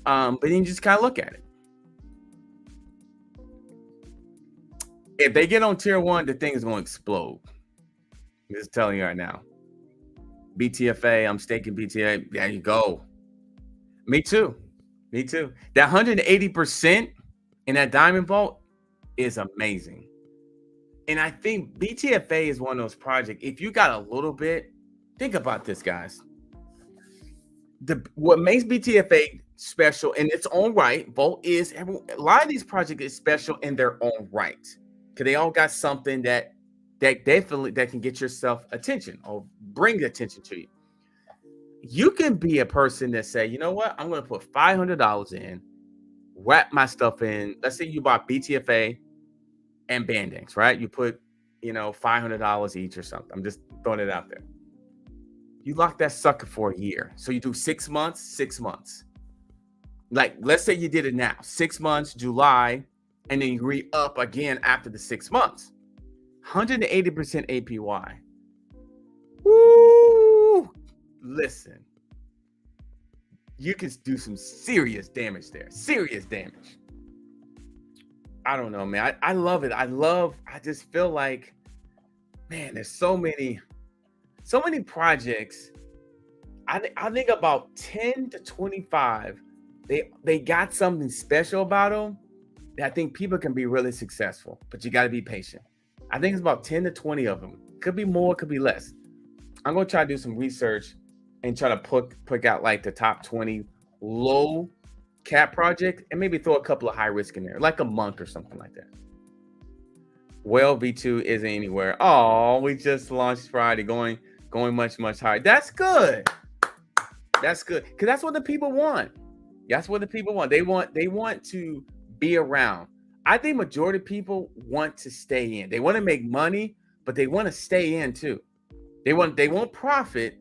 But then you just kind of look at it. If they get on tier 1, the thing is going to explode. I'm just telling you right now. BTFA, I'm staking BTA. There you go. Me too. Me too. That 180% in that diamond vault is amazing. And I think BTFA is one of those projects. If you got a little bit, think about this, guys. What makes BTFA special in its own right, Vault is a lot of these projects is special in their own right. Because they all got something that definitely that can get yourself attention or bring attention to you. You can be a person that say, you know what, I'm going to put $500 in, wrap my stuff in. Let's say you bought BTFA and Bandex, right? You put, $500 each or something. I'm just throwing it out there. You lock that sucker for a year. So you do 6 months, 6 months. Like, let's say you did it now, 6 months, July, and then you re-up again after the 6 months. 180% APY. Woo! Listen, you can do some serious damage there. Serious damage. I don't know, man. I love it. I just feel like, man, there's so many projects. I think about 10 to 25, they got something special about them that I think people can be really successful, but you got to be patient. I think it's about 10 to 20 of them. Could be more, could be less. I'm going to try to do some research and try to pick out like the top 20 low cap project and maybe throw a couple of high risk in there, like a monk or something like that. Well, V2 isn't anywhere. Oh, we just launched Friday, going much, much higher. That's good. That's good. Because that's what the people want. That's what the people want. They want to be around. I think majority of people want to stay in. They want to make money, but they want to stay in too. They want profit,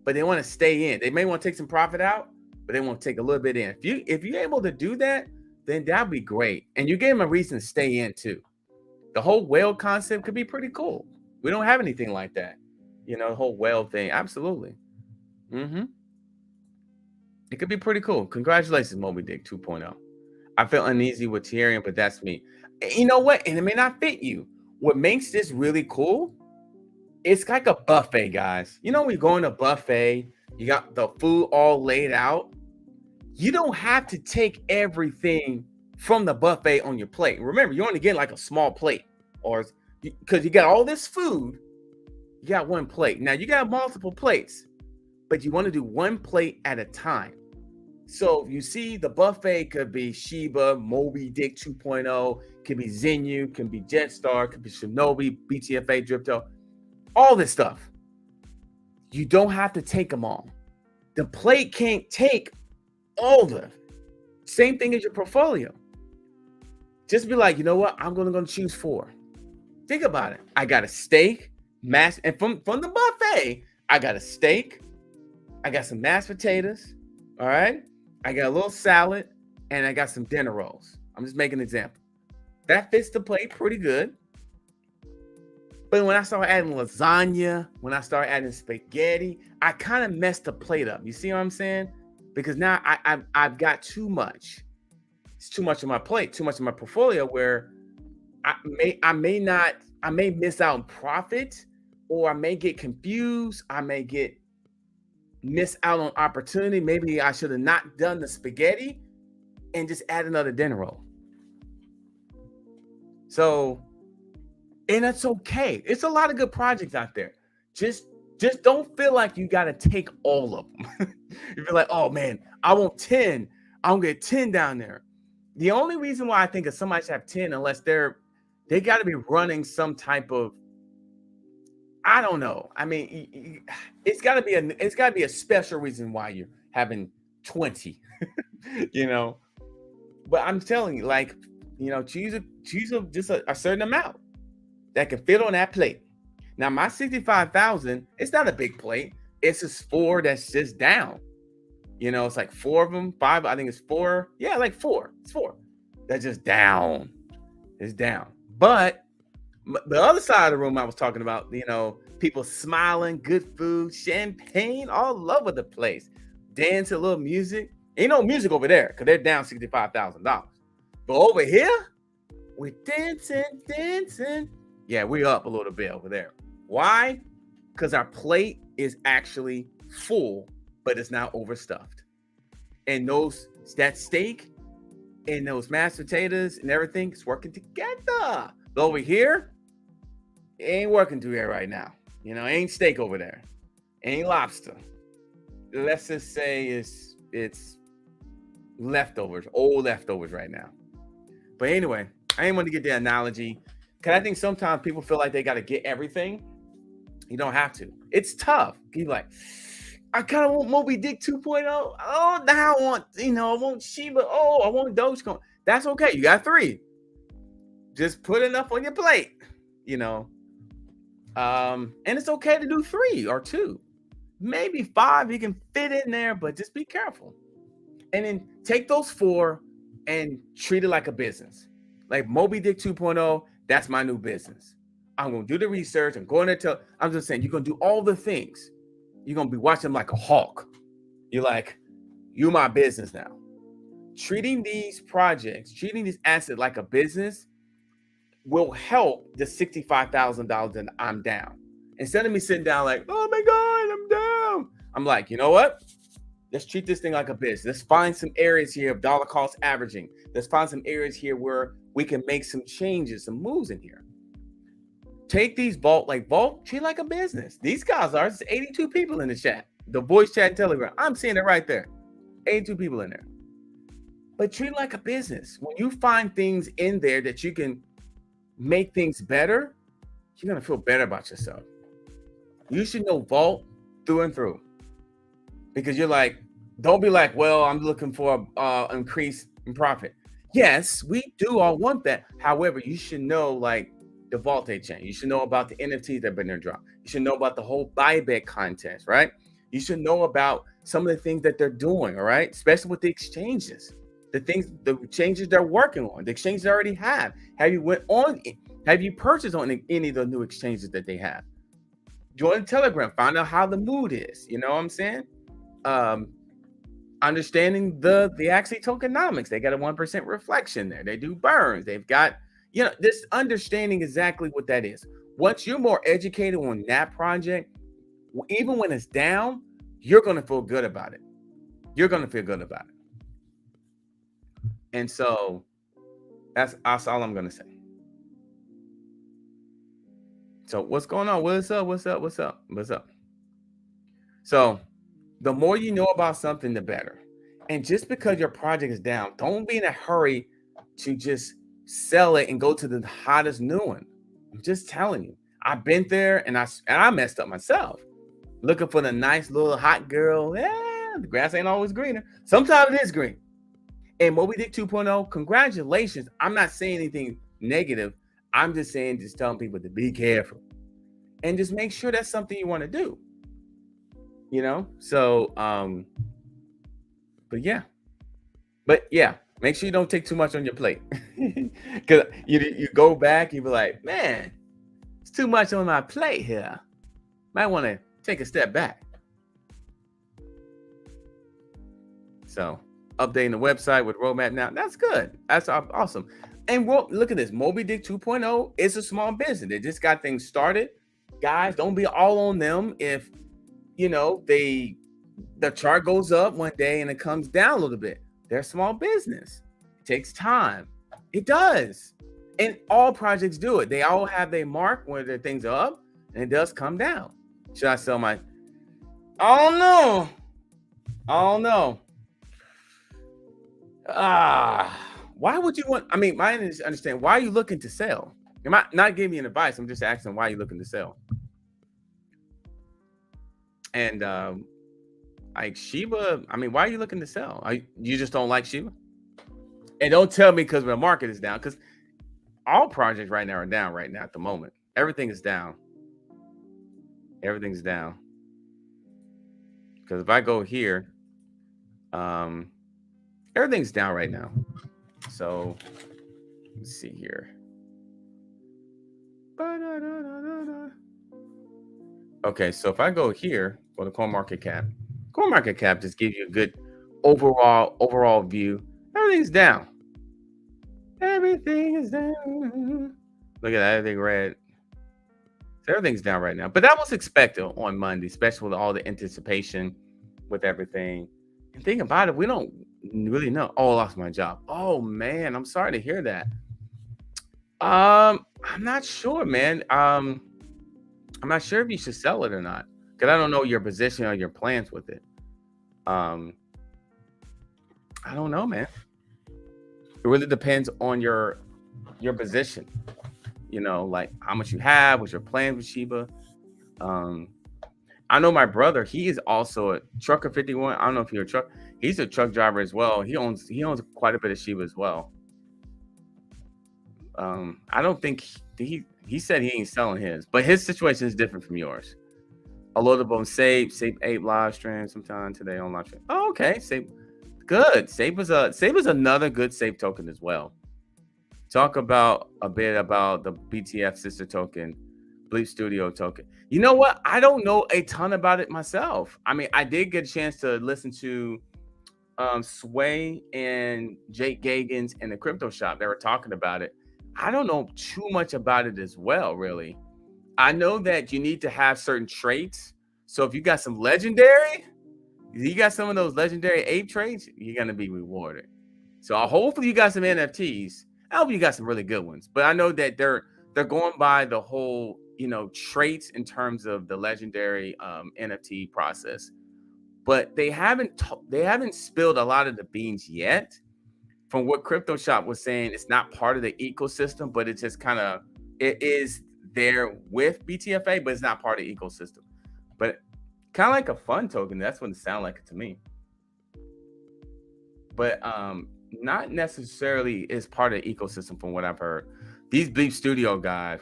but they want to stay in. They may want to take some profit out, but they want to take a little bit in. If you're able to do that, then that'd be great. And you gave them a reason to stay in too. The whole whale concept could be pretty cool. We don't have anything like that. The whole whale thing. Absolutely. It could be pretty cool. Congratulations, Moby Dick 2.0. I feel uneasy with Tyrion, but that's me. You know what? And it may not fit you. What makes this really cool, it's like a buffet, guys. When you go in a buffet, you got the food all laid out. You don't have to take everything from the buffet on your plate. Remember, you only get like a small plate, or because you got all this food, you got one plate. Now you got multiple plates, but you want to do one plate at a time. So you see the buffet could be Shiba, Moby Dick 2.0, could be Zenu, could be Jetstar, could be Shinobi, BTFA, Dripto, all this stuff. You don't have to take them all. The plate can't take all of them. Same thing as your portfolio. Just be like, you know what? I'm going to choose 4. Think about it. I got a steak, and from the buffet, I got a steak, I got some mashed potatoes, all right? I got a little salad, and I got some dinner rolls. I'm just making an example. That fits the plate pretty good. But when I started adding lasagna, when I started adding spaghetti, I kind of messed the plate up. You see what I'm saying? Because now I've got too much. It's too much on my plate, too much in my portfolio, where I may not I may miss out on profit, or I may get confused. I may miss out on opportunity. Maybe I should have not done the spaghetti and just add another dinner roll. So, and that's okay. It's a lot of good projects out there. Just don't feel like you got to take all of them. You feel like, oh man, I want 10. I'm gonna get 10 down there. The only reason why I think that somebody should have 10, unless they got to be running some type of, I don't know. I mean, it's got to be a special reason why you're having 20. You know, but I'm telling you, like, you know, choose just a certain amount that can fit on that plate. Now, my 65,000, it's not a big plate. It's just 4 that's just down. You know, it's like 4 of them, 5. I think it's 4. Yeah, like 4. It's 4. That's just down. It's down. But the other side of the room I was talking about, you know, people smiling, good food, champagne all over the place, dance, a little music. Ain't no music over there because they're down $65,000. But over here, we're dancing. Yeah, we're up a little bit over there. Why? Because our plate is actually full, but it's not overstuffed. And that steak and those mashed potatoes and everything is working together. But over here, it ain't working together right now. You know, ain't steak over there. Ain't lobster. Let's just say it's leftovers, old leftovers right now. But anyway, I ain't want to get the analogy because I think sometimes people feel like they got to get everything. You don't have to. It's tough. You're like, I kind of want Moby Dick 2.0. Oh, now I want Shiba. Oh, I want Dogecoin. That's okay. You got 3. Just put enough on your plate, you know. And it's okay to do 3 or 2. Maybe 5 you can fit in there, but just be careful. And then take those 4 and treat it like a business. Like Moby Dick 2.0, that's my new business. I'm going to do the research. I'm just saying, you're going to do all the things. You're going to be watching like a hawk. You're like, you're my business now. Treating these projects, treating these assets like a business will help the $65,000 that I'm down. Instead of me sitting down like, oh my God, I'm down. I'm like, you know what? Let's treat this thing like a business. Let's find some areas here of dollar cost averaging. Let's find some areas here where we can make some changes, some moves in here. Take these Vault, treat like a business. These guys are, it's 82 people in the chat. The voice chat and Telegram. I'm seeing it right there. 82 people in there. But treat it like a business. When you find things in there that you can make things better, you're going to feel better about yourself. You should know Vault through and through. Because you're like, don't be like, well, I'm looking for an increase in profit. Yes, we do all want that. However, you should know like the Vault chain. You should know about the NFTs that have been there dropped. You should know about the whole buyback contest, right? You should know about some of the things that they're doing, all right? Especially with the exchanges, the changes they're working on, the exchanges they already have. Have you purchased on any of the new exchanges that they have? Join Telegram, find out how the mood is. You know what I'm saying? Understanding the actually tokenomics. They got a 1% reflection there. They do burns. They've got, this understanding exactly what that is. Once you're more educated on that project, even when it's down, you're going to feel good about it. You're going to feel good about it. And so that's all I'm going to say. So what's going on? What's up? So the more you know about something, the better. And just because your project is down, don't be in a hurry to just sell it and go to the hottest new one. I'm just telling you. I've been there and I messed up myself. Looking for the nice little hot girl. The grass ain't always greener. Sometimes it is green. And Moby Dick 2.0, congratulations. I'm not saying anything negative. I'm just telling people to be careful. And just make sure that's something you want to do. So but yeah, make sure you don't take too much on your plate. Because you go back, you be like, man, it's too much on my plate here. Might want to take a step back. So updating the website with roadmap now, that's good. That's awesome. And well, look at this. Moby Dick 2.0 is a small business. They just got things started. Guys, don't be all on them if the chart goes up one day and it comes down a little bit. They're a small business. It takes time. It does. And all projects do it. They all have their mark where their things are up and it does come down. Should I sell my? Oh no. Oh no. Why would you want? I mean, mine is understand. Why are you looking to sell? You're not giving me an advice. I'm just asking why you're looking to sell. And like Shiba, I mean, why are you looking to sell? You just don't like Shiba? And don't tell me because the market is down. Because all projects right now are down right now at the moment. Everything is down. Everything's down. Because if I go here, everything's down right now. So let's see here. Okay, so if I go here for the CoinMarketCap just gives you a good overall view. Everything's down. Everything is down. Look at that, everything red. So everything's down right now. But that was expected on Monday, especially with all the anticipation with everything. And think about it, we don't really know. Oh, I lost my job. Oh man, I'm sorry to hear that. I'm not sure, man. I'm not sure if you should sell it or not, because I don't know your position or your plans with it. I don't know, man. It really depends on your position. Like how much you have, what's your plan with Shiba. I know my brother, he is also a trucker 51. I don't know if you're a truck. He's a truck driver as well. He owns quite a bit of Shiba as well. I don't think he said he ain't selling his, but his situation is different from yours. A lot of them Sape 8 live stream sometime today on live stream. Oh, okay. Sape, good. Sape is another good Sape token as well. Talk about a bit about the BTF sister token, Bleep Studio token. You know what? I don't know a ton about it myself. I mean, I did get a chance to listen to Sway and Jake Gagans in the crypto shop. They were talking about it. I don't know too much about it as well, really. I know that you need to have certain traits. So if you got some legendary, you got some of those legendary ape traits, you're going to be rewarded. So hopefully you got some NFTs. I hope you got some really good ones. But I know that they're going by the whole, traits in terms of the legendary NFT process. But they haven't spilled a lot of the beans yet. From what Crypto Shop was saying, it's not part of the ecosystem, but it's just it is there with BTFA, but it's not part of the ecosystem. But kind of like a fun token. That's what it sounded like to me. But not necessarily is part of the ecosystem from what I've heard. These Bleep Studio guys,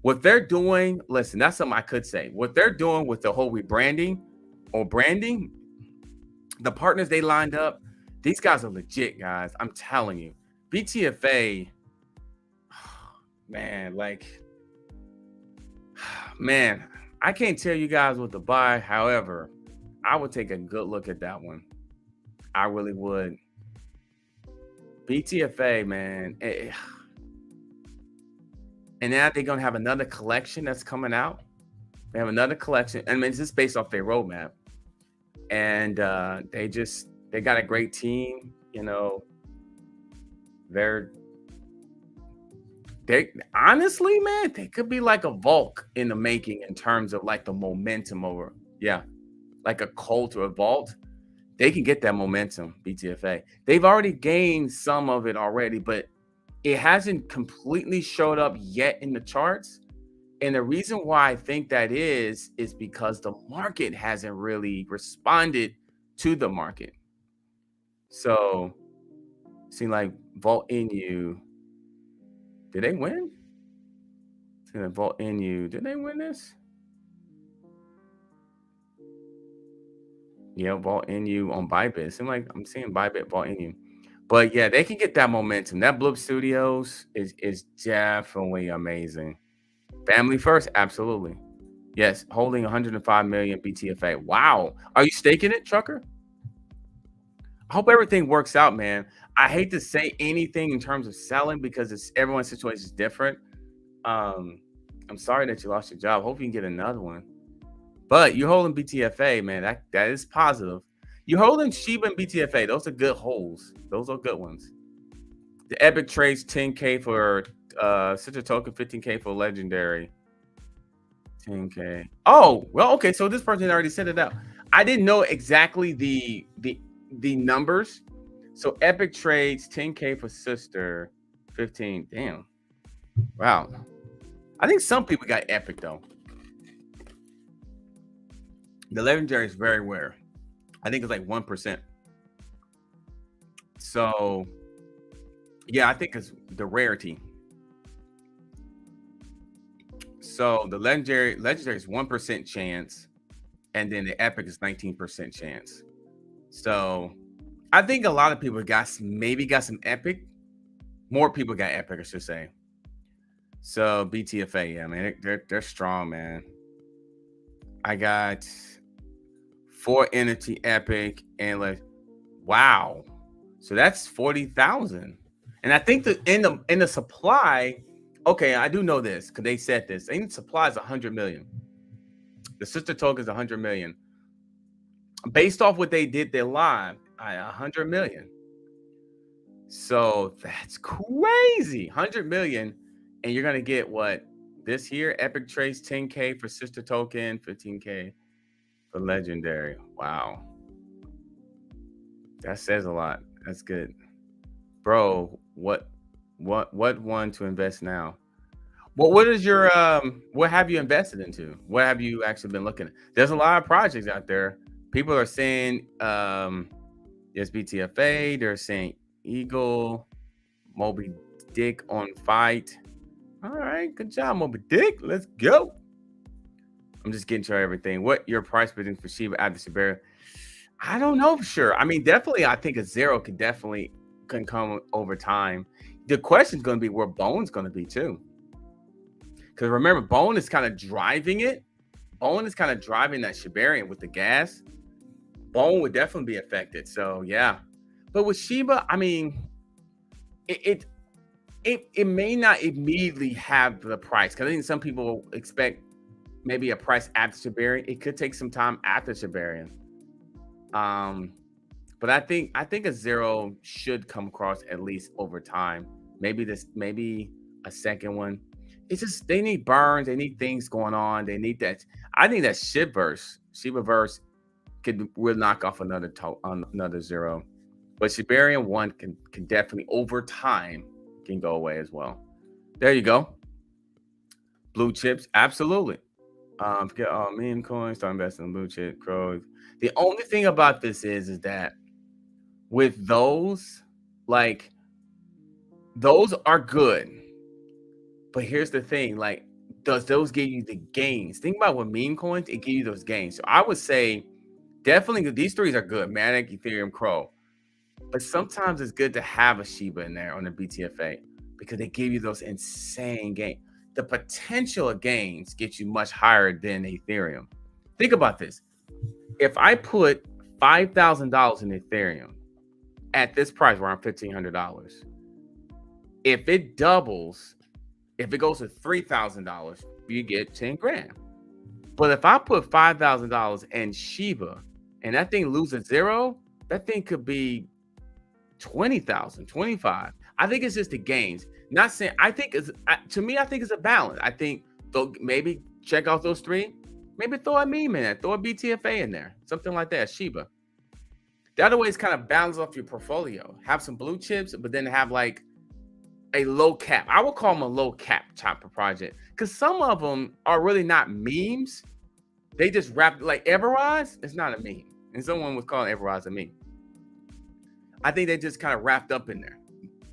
what they're doing, listen, that's something I could say. What they're doing with the whole rebranding or branding, the partners they lined up, these guys are legit, guys. I'm telling you. BTFA, man, I can't tell you guys what to buy. However, I would take a good look at that one. I really would. BTFA, man. And now they're going to have another collection that's coming out. They have another collection. I mean, it's just based off their roadmap. And they got a great team. They honestly, man, they could be like a Volk in the making in terms of like the momentum over. Yeah. Like a cult or a vault. They can get that momentum, BTFA. They've already gained some of it already, but it hasn't completely showed up yet in the charts. And the reason why I think that is because the market hasn't really responded to the market. So, seem like Vault Inu. Did they win? Seem like Vault Inu. Did they win this? Yeah, Vault Inu on Bybit. It seems like I'm seeing Bybit, Vault Inu. But yeah, they can get that momentum. That Bloop Studios is definitely amazing. Family first, absolutely. Yes, holding 105 million BTFA. Wow. Are you staking it, Trucker? I hope everything works out, man. I hate to say anything in terms of selling because it's everyone's situation is different. Um, I'm sorry that you lost your job. Hope you can get another one. But you're holding BTFA, man. That is positive. You're holding Shiba and BTFA. Those are good holds. Those are good ones. The Epic trades 10K for such a token, 15K for legendary. 10K. Oh, well, okay. So this person already set it out. I didn't know exactly the numbers. So Epic trades 10K for sister, 15. Damn. Wow. I think some people got Epic though. The legendary is very rare. I think it's like 1%. So yeah, I think it's the rarity. So the legendary is 1% chance, and then the epic is 19% chance. So I think a lot of people maybe got some epic. More people got epic, I should say. So BTFA, yeah, man, they're strong, man. I got 4 entity epic and like, wow. So that's 40,000. And I think that in the supply, okay, I do know this because they said this. In the supply is 100 million. The sister token is 100 million. Based off what they did their live, 100 million. So that's crazy. 100 million. And you're gonna get what this here? Epic Trace 10K for sister token, 15K for legendary. Wow. That says a lot. That's good. Bro, what one to invest now? Well, what is your what have you invested into? What have you actually been looking at? There's a lot of projects out there. People are saying there's BTFA, they're saying Eagle, Moby Dick on fight. All right, good job, Moby Dick. Let's go. I'm just getting to everything. What your price bidding for Shiba after Shiba? I don't know for sure. I mean, definitely, I think a zero can come over time. The question is going to be where Bone's going to be too. Because remember, Bone is kind of driving it. Bone is kind of driving that Shibarian with the gas. Bone would definitely be affected. So yeah, but with Shiba, I mean, it may not immediately have the price because I think some people expect maybe a price after Shibarian. It could take some time after Shibarian. But I think a zero should come across at least over time. Maybe a second one. It's just they need burns, they need things going on. They need that. I think that Shibaverse will knock off another zero. But Shibarian 1 can definitely over time can go away as well. There you go. Blue chips, absolutely. Forget all meme coins, start investing in blue chip crows. The only thing about this is that with those, like those are good. But here's the thing, like, does those give you the gains? Think about what meme coins, it give you those gains. So I would say definitely these 3 are good, Matic, Ethereum, Crow. But sometimes it's good to have a Shiba in there on the BTFA because they give you those insane gains. The potential of gains get you much higher than Ethereum. Think about this. If I put $5,000 in Ethereum at this price, around $1,500, if it doubles, if it goes to $3,000, you get 10 grand. But if I put $5,000 in Shiba and that thing loses zero, that thing could be 20,000, 25. I think it's just the gains. Not saying I think it's a balance. I think maybe check out those 3. Maybe throw a meme in there, throw a BTFA in there, something like that. Shiba. The other way is kind of balance off your portfolio. Have some blue chips, but then have like a low cap. I would call them a low cap type of project because some of them are really not memes. They just wrap like Everrise. It's not a meme, and someone was calling Everrise a meme. I think they just kind of wrapped up in there,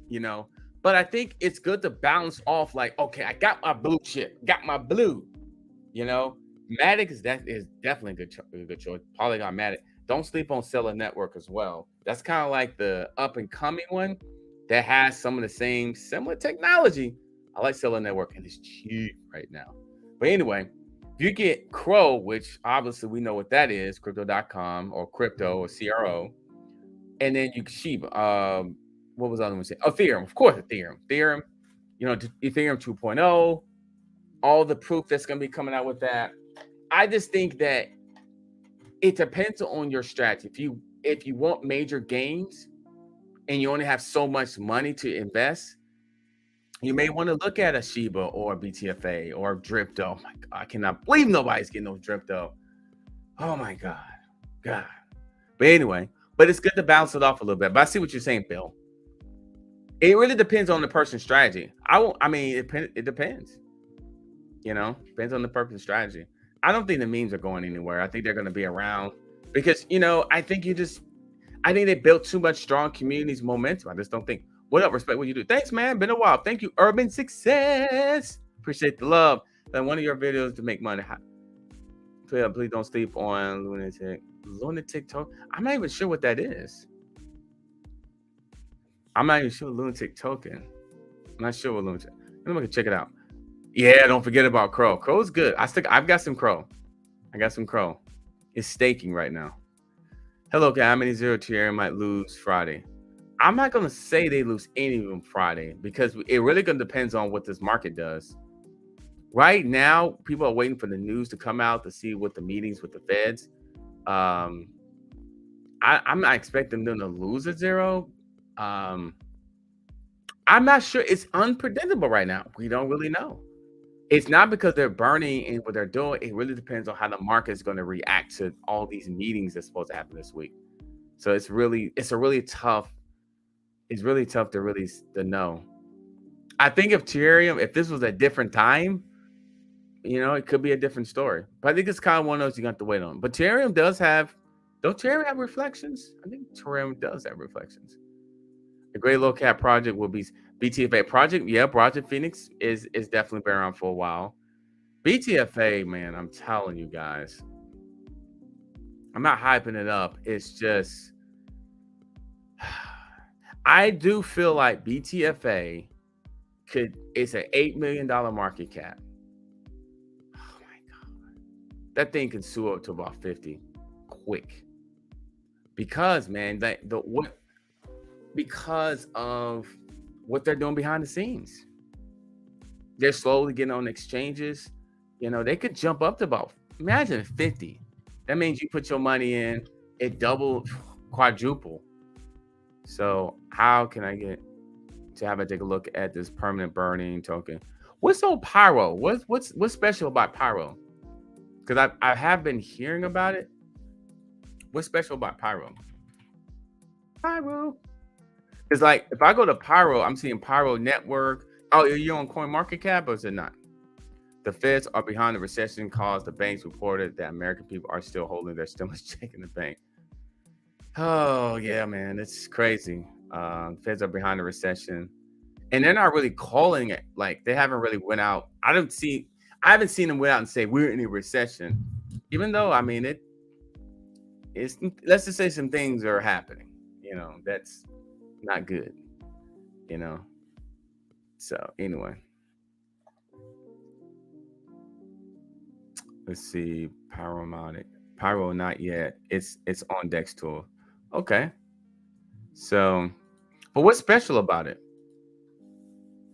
you know. But I think it's good to balance off. Like, okay, I got my blue chip, got my blue, you know. Matic is definitely a good choice. Polygon Matic. Don't sleep on Seller Network as well. That's kind of like the up and coming one that has some of the same similar technology. I like Seller Network and it's cheap right now. But anyway, if you get Crow, which obviously we know what that is, crypto.com or crypto or CRO, and then you Shiba. What was the other one say? Ethereum, of course, Ethereum. Ethereum 2.0. All the proof that's going to be coming out with that. I just think that it depends on your strategy. If you want major gains and you only have so much money to invest, you may want to look at a Shiba or a BTFA or Dripto. Oh my God, I cannot believe nobody's getting those Dripto. Oh my God. But anyway, it's good to bounce it off a little bit. But I see what you're saying, Bill. It really depends on the person's strategy. It depends. Depends on the person's strategy. I don't think the memes are going anywhere. I think they're going to be around because, I think they built too much strong communities momentum. I just don't think. What up? Respect what you do. Thanks, man. Been a while. Thank you, Urban Success. Appreciate the love. And one of your videos to make money. Please don't sleep on Lunatic Token. I'm not even sure what that is. I'm not even sure Lunatic Token. I'm not sure what Lunatic. Let me check it out. Yeah, don't forget about Crow. Crow's good. I've got some Crow. It's staking right now. Hello, how many zero tier might lose Friday? I'm not gonna say they lose any of them Friday because it really gonna depends on what this market does. Right now, people are waiting for the news to come out to see what the meetings with the feds. I'm not expecting them to lose a zero. I'm not sure. It's unpredictable right now. We don't really know. It's not because they're burning and what they're doing. It really depends on how the market is going to react to all these meetings that's supposed to happen this week. So it's really tough to know. I think if this was a different time, it could be a different story. But I think it's kind of one of those you got to wait on. But Ethereum don't Ethereum have reflections? I think Ethereum does have reflections. A great low cap project will be BTFA project. Yeah, Project Phoenix is definitely been around for a while. BTFA, man, I'm telling you guys, I'm not hyping it up. It's just, I do feel like BTFA it's an $8 million market cap. Oh my God. That thing can sue up to about 50 quick. Because, man, because of what they're doing behind the scenes. They're slowly getting on exchanges. They could jump up to about, imagine 50. That means you put your money in, it double, quadruple. So how can I get to have a take a look at this permanent burning token? What's on Pyro? What's special about Pyro? Because I have been hearing about it. What's special about Pyro? It's like if I go to Pyro, I'm seeing Pyro Network. Oh, you're on CoinMarketCap, or is it not? The feds are behind the recession cause. The banks reported that American people are still holding their stimulus check in the bank. Oh yeah, man, it's crazy. Feds are behind the recession, and they're not really calling it. Like they haven't really went out. I haven't seen them went out and say we're in a recession, even though it's let's just say some things are happening. That's not good. So anyway, let's see. Pyro not yet. It's on Dex Tool. Okay. So, but what's special about it?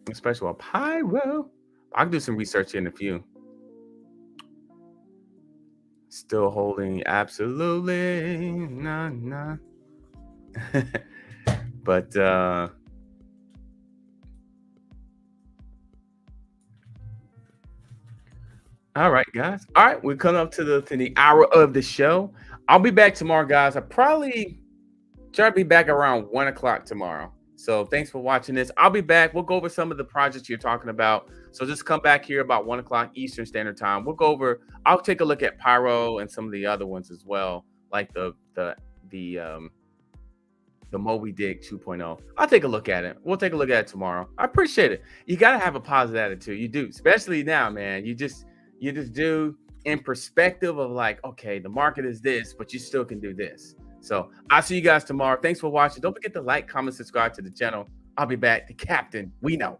What's special about Pyro? I can do some research in a few. Still holding, absolutely, nah. But all right, guys. All right, we're coming up to the hour of the show. I'll be back tomorrow, guys. I probably try to be back around 1 o'clock tomorrow. So thanks for watching this. I'll be back. We'll go over some of the projects you're talking about. So just come back here about 1 o'clock Eastern Standard Time. We'll go over. I'll take a look at Pyro and some of the other ones as well, like the Moby Dick 2.0. I'll take a look at it. We'll take a look at it tomorrow. I appreciate it. You gotta have a positive attitude. You do, especially now, man. You just do in perspective of like, okay, the market is this, but you still can do this. So I'll see you guys tomorrow. Thanks for watching. Don't forget to like, comment, subscribe to the channel. I'll be back. The Captain, we know.